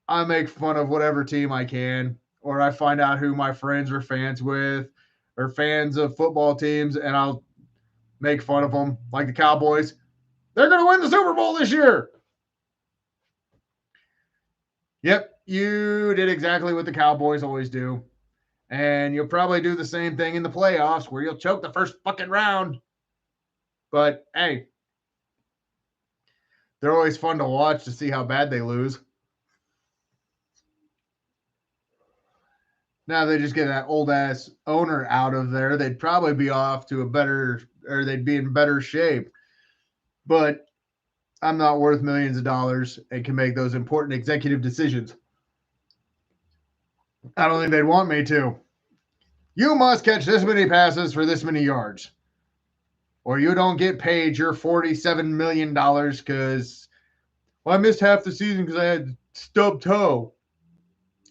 I make fun of whatever team I can, or I find out who my friends are fans with, or fans of football teams, and I'll make fun of them, like the Cowboys. They're going to win the Super Bowl this year. Yep, you did exactly what the Cowboys always do. And you'll probably do the same thing in the playoffs, where you'll choke the first fucking round. But hey, they're always fun to watch to see how bad they lose. Now they just get that old ass owner out of there, they'd probably be off to a better, or they'd be in better shape. But I'm not worth millions of dollars and can make those important executive decisions. I don't think they'd want me to. You must catch this many passes for this many yards, or you don't get paid your $47 million because, well, I missed half the season because I had stubbed toe.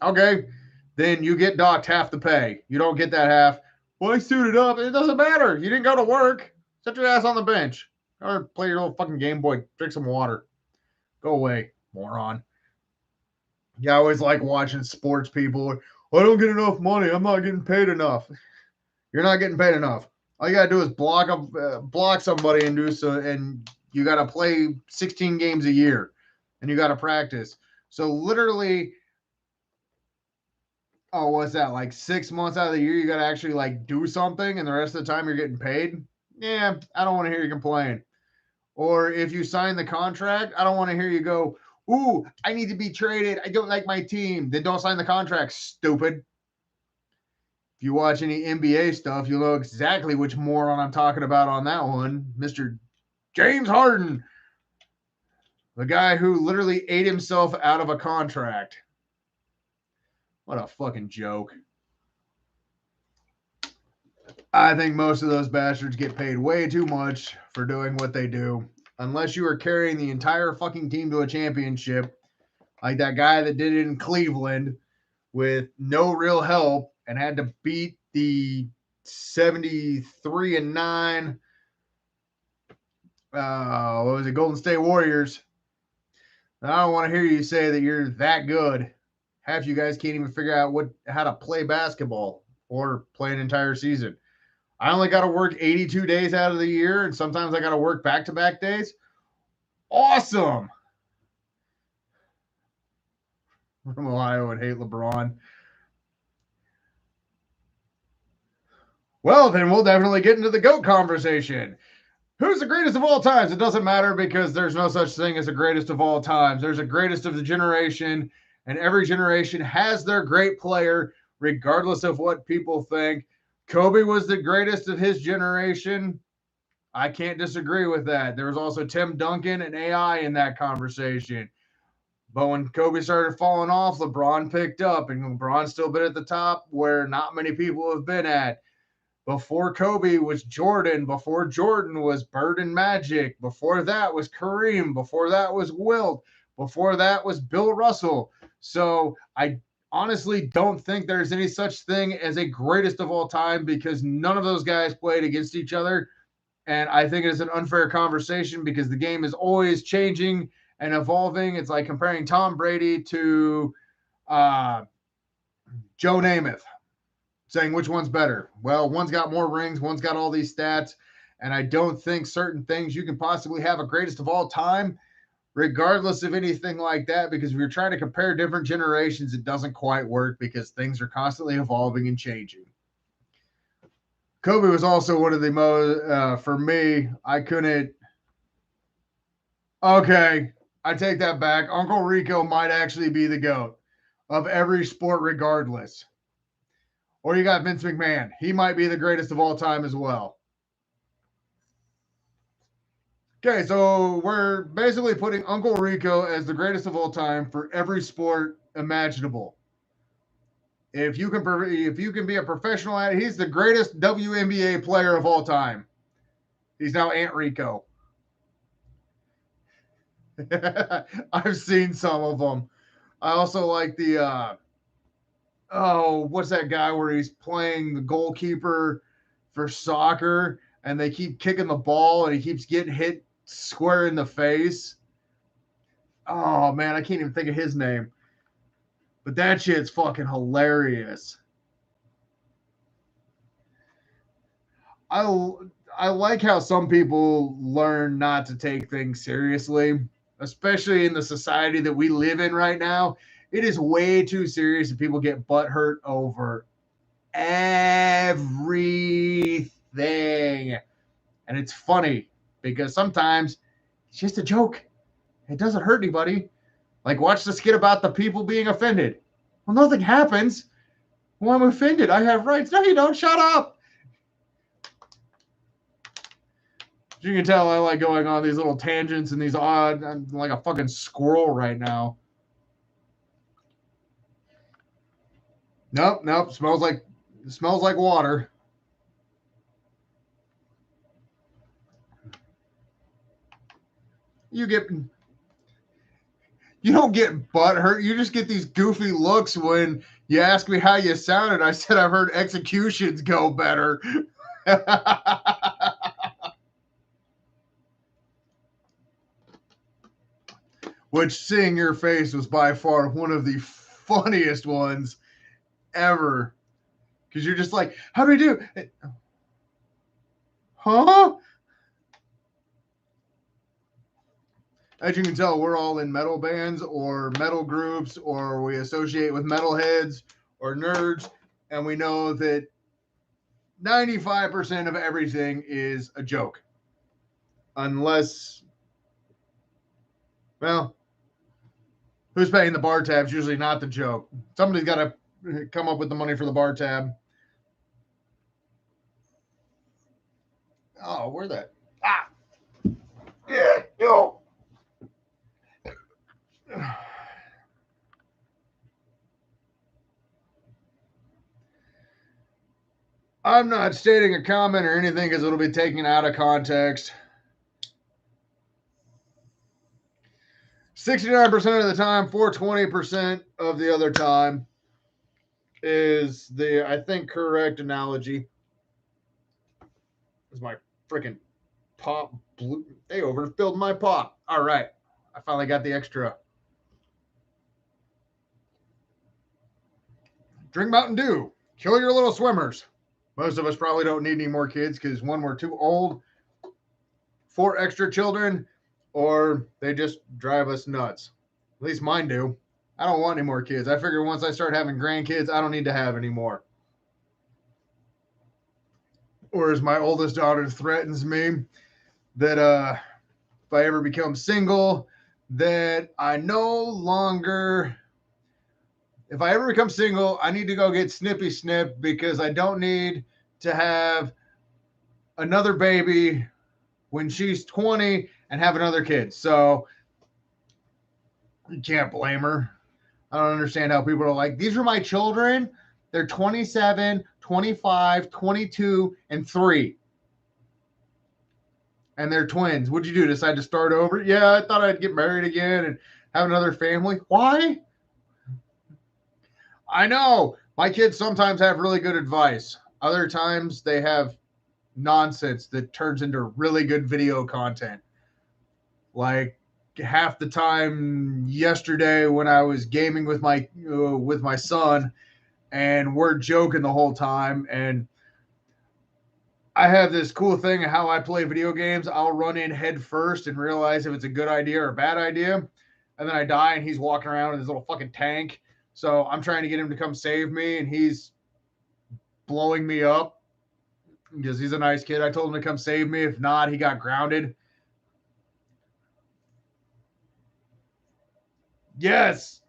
Okay, then you get docked half the pay. You don't get that half. Well, I suited up. It doesn't matter. You didn't go to work. Sit your ass on the bench. Or play your little fucking Game Boy. Drink some water. Go away, moron. Yeah, I always like watching sports people. I don't get enough money. I'm not getting paid enough. You're not getting paid enough. All you gotta do is block somebody and do so, and you gotta play 16 games a year, and you gotta practice. So literally, oh, what's that? Like 6 months out of the year, you gotta actually like do something, and the rest of the time you're getting paid. Yeah, I don't want to hear you complain. Or if you sign the contract, I don't want to hear you go, "Ooh, I need to be traded. I don't like my team." Then don't sign the contract, stupid. If you watch any NBA stuff, you'll know exactly which moron I'm talking about on that one. Mr. James Harden, the guy who literally ate himself out of a contract. What a fucking joke. I think most of those bastards get paid way too much for doing what they do. Unless you are carrying the entire fucking team to a championship, like that guy that did it in Cleveland with no real help and had to beat the 73-9 what was it, Golden State Warriors. I don't want to hear you say that you're that good. Half you guys can't even figure out how to play basketball or play an entire season. I only got to work 82 days out of the year, and sometimes I got to work back-to-back days. Awesome. From Ohio would hate LeBron. Well, then we'll definitely get into the GOAT conversation. Who's the greatest of all times? It doesn't matter because there's no such thing as a greatest of all times. There's a greatest of the generation, and every generation has their great player, regardless of what people think. Kobe was the greatest of his generation. I can't disagree with that. There was also Tim Duncan and AI in that conversation. But when Kobe started falling off, LeBron picked up, and LeBron's still been at the top where not many people have been at. Before Kobe was Jordan. Before Jordan was Bird and Magic. Before that was Kareem. Before that was Wilt. Before that was Bill Russell. So I honestly don't think there's any such thing as a greatest of all time because none of those guys played against each other. And I think it's an unfair conversation because the game is always changing and evolving. It's like comparing Tom Brady to Joe Namath, saying which one's better. Well, one's got more rings, one's got all these stats, and I don't think certain things you can possibly have a greatest of all time, regardless of anything like that, because if you're trying to compare different generations, it doesn't quite work because things are constantly evolving and changing. Kobe was also one of the most, for me, I couldn't. Okay, I take that back. Uncle Rico might actually be the GOAT of every sport, regardless. Or you got Vince McMahon. He might be the greatest of all time as well. Okay, so we're basically putting Uncle Rico as the greatest of all time for every sport imaginable. If you can be a professional at it, he's the greatest WNBA player of all time. He's now Aunt Rico. I've seen some of them. I also like the what's that guy where he's playing the goalkeeper for soccer and they keep kicking the ball and he keeps getting hit square in the face. Oh man, I can't even think of his name. But that shit's fucking hilarious. I like how some people learn not to take things seriously, especially in the society that we live in right now. It is way too serious and people get butt hurt over everything. And it's funny because sometimes it's just a joke. It doesn't hurt anybody. Like, watch the skit about the people being offended. Well, nothing happens. Well, I'm offended. I have rights. No, you don't. Shut up. As you can tell, I like going on these little tangents and these odd. I'm like a fucking squirrel right now. Nope. Smells like water. You don't get butt hurt. You just get these goofy looks when you ask me how you sounded. I said I've heard executions go better. Which, seeing your face, was by far one of the funniest ones ever. Because you're just like, how do we do? Huh? As you can tell, we're all in metal bands or metal groups, or we associate with metalheads or nerds, and we know that 95% of everything is a joke. Unless, well, who's paying the bar tab's usually not the joke. Somebody's got to come up with the money for the bar tab. Oh, where's that? Ah! Yeah, yo! I'm not stating a comment or anything because it'll be taken out of context. 69% of the time, 420% of the other time is the, I think, correct analogy. Is my freaking pop blue? They overfilled my pop. All right. I finally got the extra. Drink Mountain Dew. Kill your little swimmers. Most of us probably don't need any more kids because one, we're too old for extra children, or they just drive us nuts. At least mine do. I don't want any more kids. I figure once I start having grandkids, I don't need to have any more. Or as my oldest daughter threatens me that if I ever become single, that I no longer, if I ever become single, I need to go get snippy snip because I don't need to have another baby when she's 20 and have another kid. So you can't blame her. I don't understand how people are like, these are my children. They're 27, 25, 22, and 3. And they're twins. What'd you do? Decide to start over? Yeah, I thought I'd get married again and have another family. Why? I know. My kids sometimes have really good advice. Other times they have nonsense that turns into really good video content. Like half the time yesterday when I was gaming with my son, and we're joking the whole time. And I have this cool thing of how I play video games. I'll run in head first and realize if it's a good idea or a bad idea, and then I die, and he's walking around in his little fucking tank. So I'm trying to get him to come save me, and he's blowing me up because he's a nice kid. I told him to come save me. If not, he got grounded. Yes.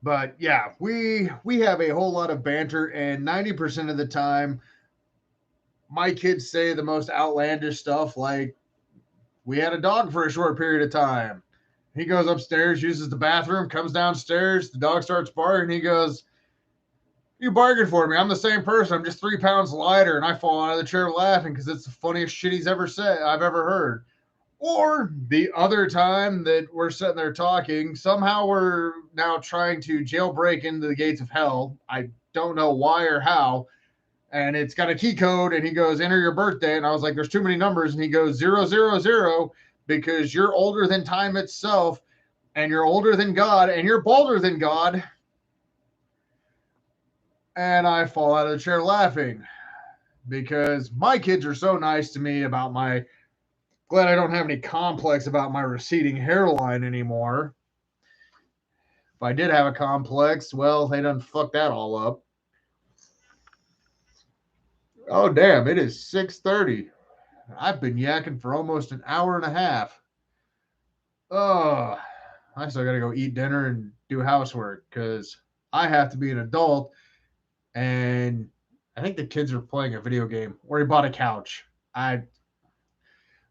But yeah, we have a whole lot of banter, and 90% of the time, my kids say the most outlandish stuff. Like, we had a dog for a short period of time. He goes upstairs, uses the bathroom, comes downstairs. The dog starts barking. He goes, "You bargained for me. I'm the same person. I'm just 3 pounds lighter." And I fall out of the chair laughing because it's the funniest shit he's ever said I've ever heard. Or the other time that we're sitting there talking, somehow we're now trying to jailbreak into the gates of hell. I don't know why or how. And it's got a key code, and he goes, "Enter your birthday." And I was like, "There's too many numbers." And he goes, 000, because you're older than time itself, and you're older than God, and you're bolder than God. And I fall out of the chair laughing because my kids are so nice to me about my, glad I don't have any complex about my receding hairline anymore. If I did have a complex, well, they done fucked that all up. Oh damn, it is 6:30. I've been yakking for almost an hour and a half. Oh, I still gotta go eat dinner and do housework because I have to be an adult. And I think the kids are playing a video game, or he bought a couch. I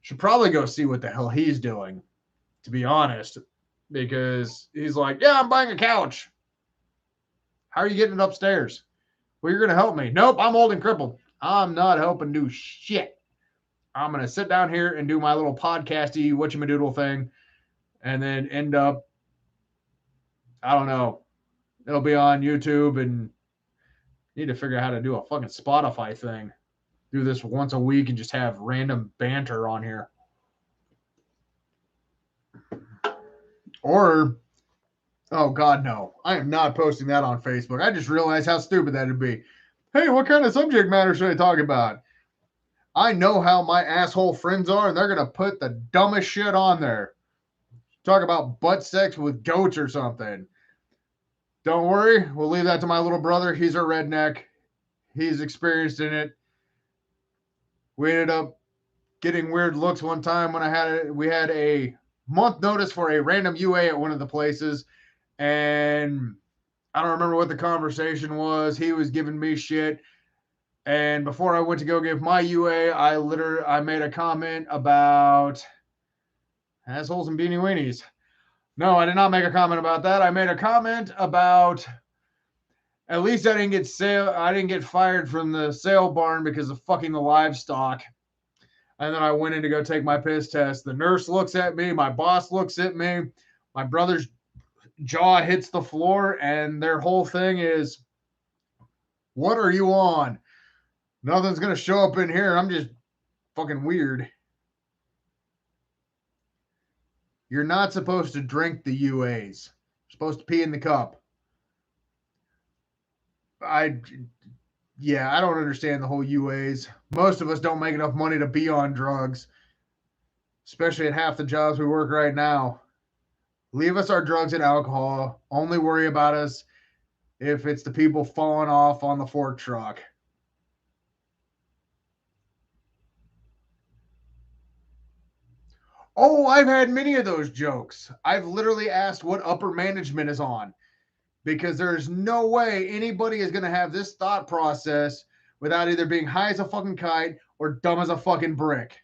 should probably go see what the hell he's doing, to be honest, because he's like, "Yeah, I'm buying a couch. How are you getting it upstairs?" "Well, you're gonna help me." "Nope, I'm old and crippled. I'm not helping do shit. I'm gonna sit down here and do my little podcasty whatchamadoodle thing, and then end up, I don't know. It'll be on YouTube, and need to figure out how to do a fucking Spotify thing. Do this once a week and just have random banter on here. Or, oh God, no. I am not posting that on Facebook. I just realized how stupid that'd be. "Hey, what kind of subject matter should I talk about?" I know how my asshole friends are, and they're going to put the dumbest shit on there. Talk about butt sex with goats or something. Don't worry. We'll leave that to my little brother. He's a redneck. He's experienced in it. We ended up getting weird looks one time when we had a month notice for a random UA at one of the places, and I don't remember what the conversation was. He was giving me shit, and before I went to go give my UA, I made a comment about assholes and beanie weenies. No, I did not make a comment about that. I made a comment about, at least I didn't get fired from the sale barn because of fucking the livestock. And then I went in to go take my piss test. The nurse looks at me, my boss looks at me, my brother's jaw hits the floor, and their whole thing is, "What are you on? Nothing's gonna show up in here. I'm just fucking weird." You're not supposed to drink the UAs. You're supposed to pee in the cup. I don't understand the whole UAs. Most of us don't make enough money to be on drugs, especially at half the jobs we work right now. Leave us our drugs and alcohol. Only worry about us if it's the people falling off on the fork truck. Oh, I've had many of those jokes. I've literally asked what upper management is on because there's no way anybody is going to have this thought process without either being high as a fucking kite or dumb as a fucking brick.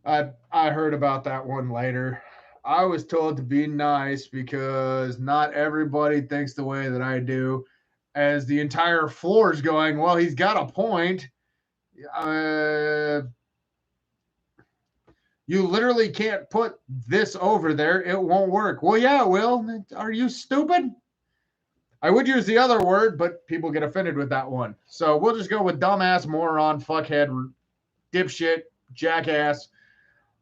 I heard about that one later. I was told to be nice because not everybody thinks the way that I do. As the entire floor is going, well, he's got a point. You literally can't put this over there. It won't work. Well, yeah, it will. Are you stupid? I would use the other word, but people get offended with that one. So we'll just go with dumbass, moron, fuckhead, dipshit, jackass.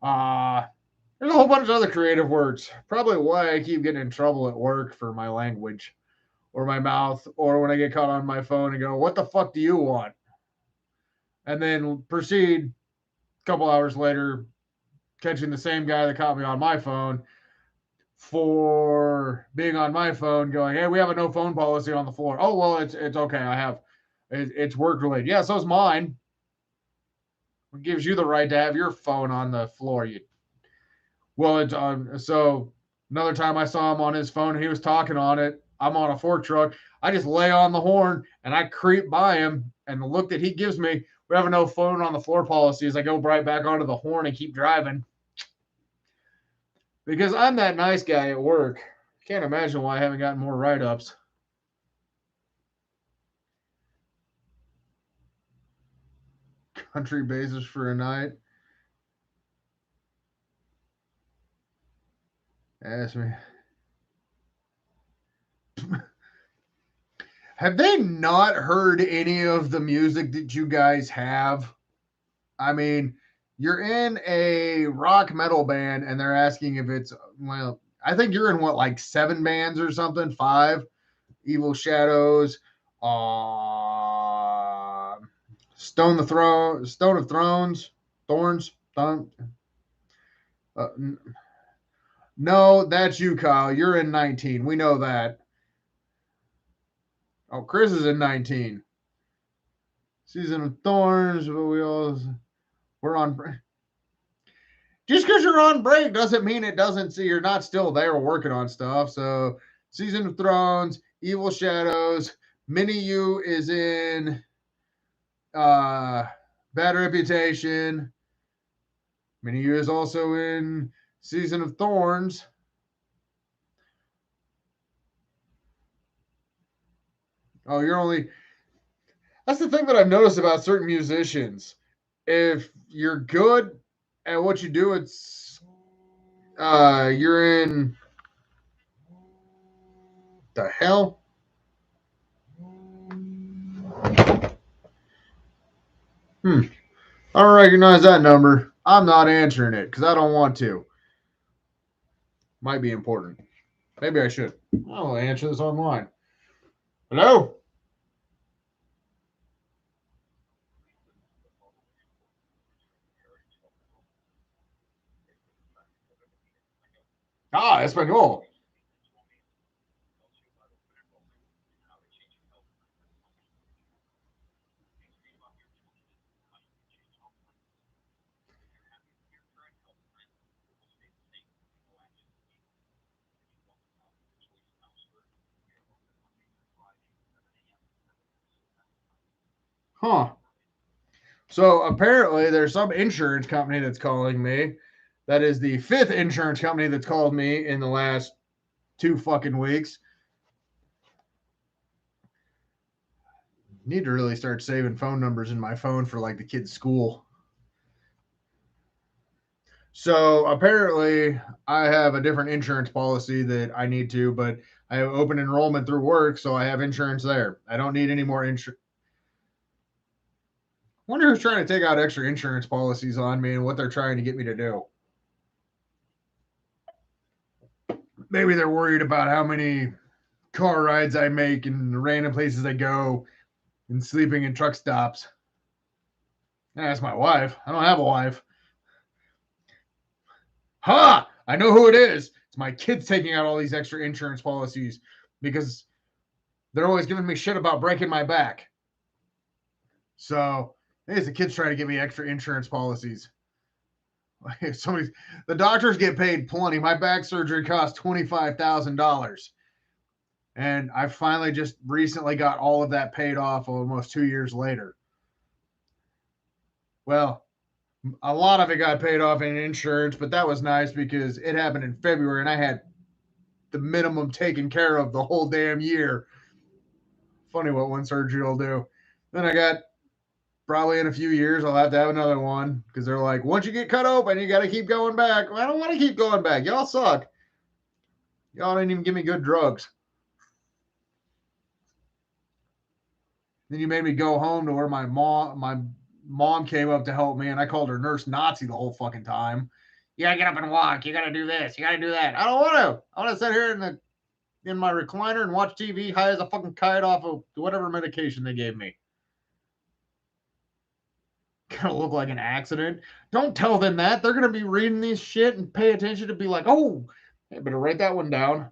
There's a whole bunch of other creative words. Probably why I keep getting in trouble at work for my language or my mouth, or when I get caught on my phone and go, what the fuck do you want? And then proceed a couple hours later, catching the same guy that caught me on my phone for being on my phone going, hey, we have a no phone policy on the floor. Oh, well, it's okay. I have it's work related. Yeah, so's mine. What gives you the right to have your phone on the floor? Well, it's so another time I saw him on his phone, he was talking on it. I'm on a fork truck. I just lay on the horn and I creep by him, and the look that he gives me, we have a no phone on the floor policy, as I go right back onto the horn and keep driving. Because I'm that nice guy at work. Can't imagine why I haven't gotten more write-ups. Country basis for a night. Ask me. Have they not heard any of the music that you guys have? I mean, you're in a rock metal band and they're asking if it's, well, I think you're in what, like 7 bands or something? 5? Evil Shadows, Stone of Thrones, Thorns. Uh, no, that's you, Kyle. You're in 19. We know that. Oh, Chris is in 19. Season of Thorns. We're on. Just because you're on break doesn't mean it doesn't see you're not still there working on stuff. So, Season of Thrones, Evil Shadows, Mini U is in Bad Reputation. Mini U is also in Season of Thorns. Oh, you're only. That's the thing that I've noticed about certain musicians. If you're good at what you do, it's you're in the hell. I don't recognize that number. I'm not answering it because I don't want to. Might be important. Maybe I should. I'll answer this online. Hello? Ah, español. Huh. So apparently there's some insurance company that's calling me. That is the 5th insurance company that's called me in the last 2 fucking weeks. Need to really start saving phone numbers in my phone for like the kids' school. So apparently I have a different insurance policy that I need to, but I have open enrollment through work, so I have insurance there. I don't need any more insurance. Wonder who's trying to take out extra insurance policies on me and what they're trying to get me to do. Maybe they're worried about how many car rides I make and the random places I go and sleeping in truck stops. And that's my wife. I don't have a wife. Ha! I know who it is. It's my kids taking out all these extra insurance policies because they're always giving me shit about breaking my back. So, the kids trying to give me extra insurance policies. The doctors get paid plenty. My back surgery cost $25,000. And I finally just recently got all of that paid off almost 2 years later. Well, a lot of it got paid off in insurance, but that was nice because it happened in February and I had the minimum taken care of the whole damn year. Funny what one surgery will do. Then I got probably in a few years, I'll have to have another one because they're like, once you get cut open, you got to keep going back. Well, I don't want to keep going back. Y'all suck. Y'all didn't even give me good drugs. Then you made me go home to where my mom came up to help me, and I called her Nurse Nazi the whole fucking time. You gotta get up and walk. You gotta do this. You gotta do that. I don't want to. I want to sit here in my recliner and watch TV high as a fucking kite off of whatever medication they gave me. Gonna look like an accident. Don't tell them that. They're gonna be reading this shit and pay attention to be like, oh, I better write that one down.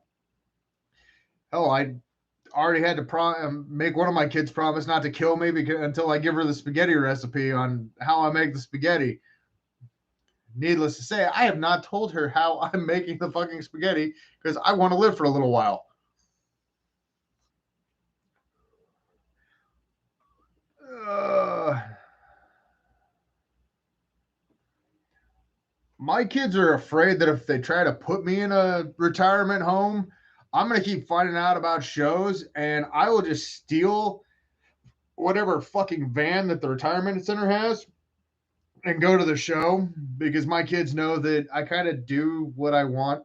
Hell, I already had to make one of my kids promise not to kill me until I give her the spaghetti recipe on how I make the spaghetti. Needless to say, I have not told her how I'm making the fucking spaghetti because I want to live for a little while. My kids are afraid that if they try to put me in a retirement home, I'm going to keep finding out about shows and I will just steal whatever fucking van that the retirement center has and go to the show because my kids know that I kind of do what I want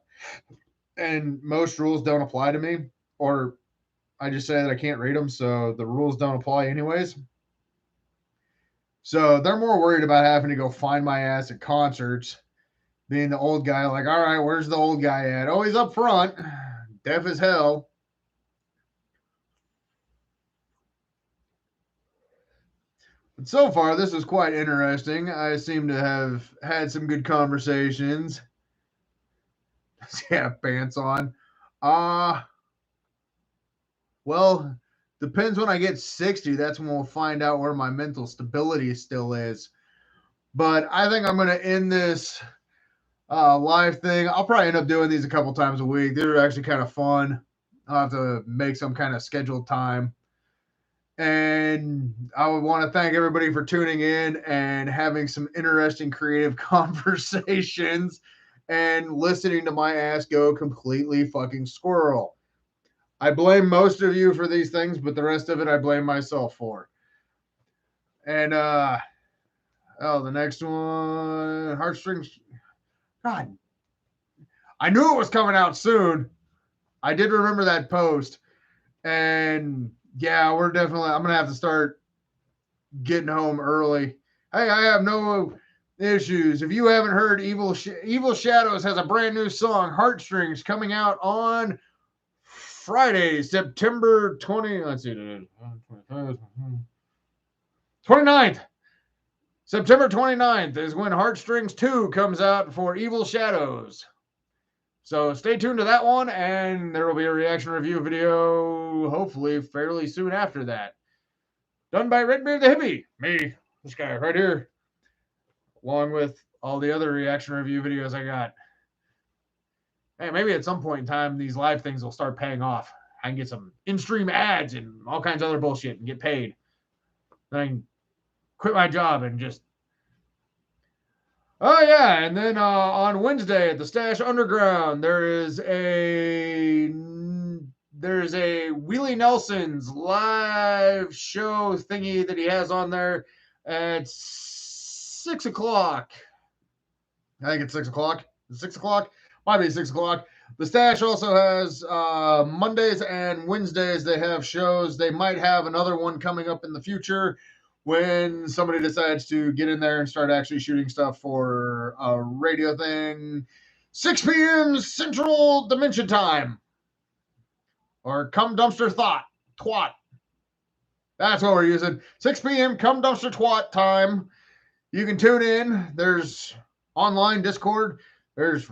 and most rules don't apply to me, or I just say that I can't read them, so the rules don't apply anyways. So they're more worried about having to go find my ass at concerts, being the old guy, like, all right, where's the old guy at? Oh, he's up front, deaf as hell. But so far, this was quite interesting. I seem to have had some good conversations. Yeah, pants on. Well, depends when I get 60. That's when we'll find out where my mental stability still is. But I think I'm going to end this live thing. I'll probably end up doing these a couple times a week. They're actually kind of fun. I'll have to make some kind of scheduled time. And I would want to thank everybody for tuning in and having some interesting creative conversations and listening to my ass go completely fucking squirrel. I blame most of you for these things, but the rest of it I blame myself for. And the next one, Heartstrings. God, I knew it was coming out soon. I did remember that post. And yeah, I'm gonna have to start getting home early. Hey, I have no issues. If you haven't heard, Evil Shadows has a brand new song, Heartstrings, coming out on Friday, September 20. Let's see, 29th. September 29th is when Heartstrings 2 comes out for Evil Shadows. So stay tuned to that one, and there will be a reaction review video, hopefully fairly soon after that. Done by Redbeard the Hippie, me, this guy right here, along with all the other reaction review videos I got. Hey, maybe at some point in time, these live things will start paying off. I can get some in-stream ads and all kinds of other bullshit and get paid. Then I can quit my job and just... Oh, yeah, and then on Wednesday at the Stash Underground, there's a Willie Nelson's live show thingy that he has on there at 6 o'clock. I think it's 6 o'clock. 6 o'clock? Might be 6 o'clock. The Stash also has Mondays and Wednesdays. They have shows. They might have another one coming up in the future when somebody decides to get in there and start actually shooting stuff for a radio thing. 6 p.m. Central Dimension Time. or Come Dumpster Twat. That's what we're using. 6 p.m. Come Dumpster Twat time. You can tune in. There's online Discord. There's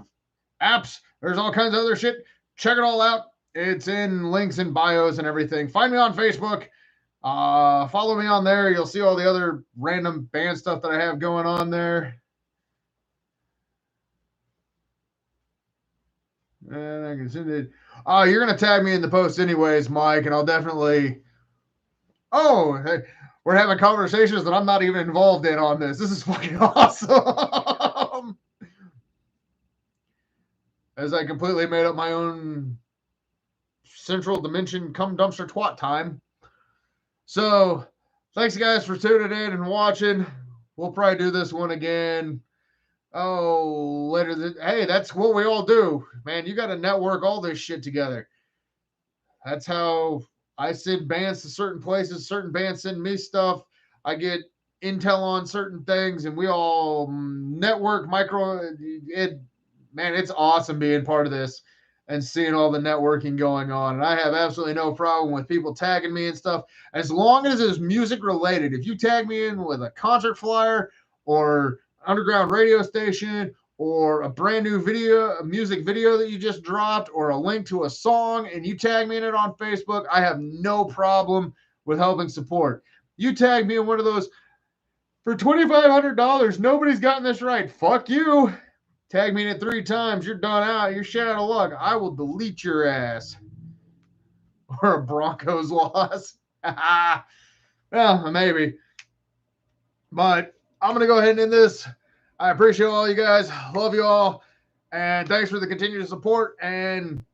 apps. There's all kinds of other shit. Check it all out. It's in links and bios and everything. Find me on Facebook. Follow me on there. You'll see all the other random band stuff that I have going on there. And I can send it. You're gonna tag me in the post anyways, Mike, and I'll definitely. Oh, hey, we're having conversations that I'm not even involved in on this. This is fucking awesome. As I completely made up my own central dimension Come Dumpster Twat time. So, thanks guys for tuning in and watching. We'll probably do this one again. Later. Hey, that's what we all do, man. You got to network all this shit together. That's how I send bands to certain places. Certain bands send me stuff. I get intel on certain things, and we all network Man, it's awesome being part of this and seeing all the networking going on. And I have absolutely no problem with people tagging me and stuff, as long as it's music related. If you tag me in with a concert flyer or underground radio station or a brand new music video that you just dropped, or a link to a song, and you tag me in it on Facebook, I have no problem with helping support. You tag me in one of those for $2,500. Nobody's gotten this right. Fuck you. Tag me in it 3 times. You're done out. You're shit out of luck. I will delete your ass. Or a Broncos loss. Well, maybe. But I'm going to go ahead and end this. I appreciate all you guys. Love you all. And thanks for the continued support. And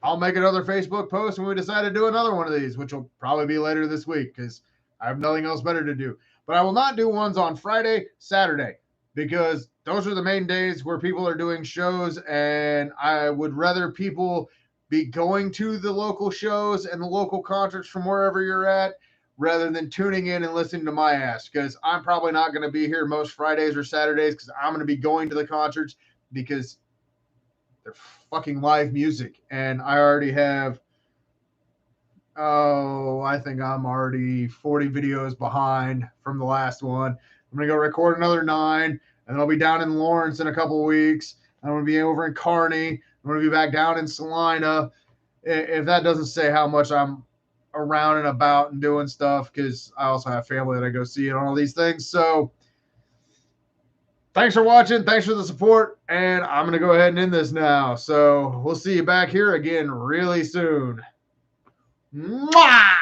I'll make another Facebook post when we decide to do another one of these, which will probably be later this week because I have nothing else better to do. But I will not do ones on Friday, Saturday, because those are the main days where people are doing shows. And I would rather people be going to the local shows and the local concerts from wherever you're at, rather than tuning in and listening to my ass, because I'm probably not going to be here most Fridays or Saturdays because I'm going to be going to the concerts because they're fucking live music. And I already have, I think I'm already 40 videos behind from the last one. I'm going to go record another 9, and then I'll be down in Lawrence in a couple of weeks. I'm going to be over in Kearney. I'm going to be back down in Salina. If that doesn't say how much I'm around and about and doing stuff, because I also have family that I go see and all these things. So thanks for watching. Thanks for the support. And I'm going to go ahead and end this now. So we'll see you back here again really soon. Mwah!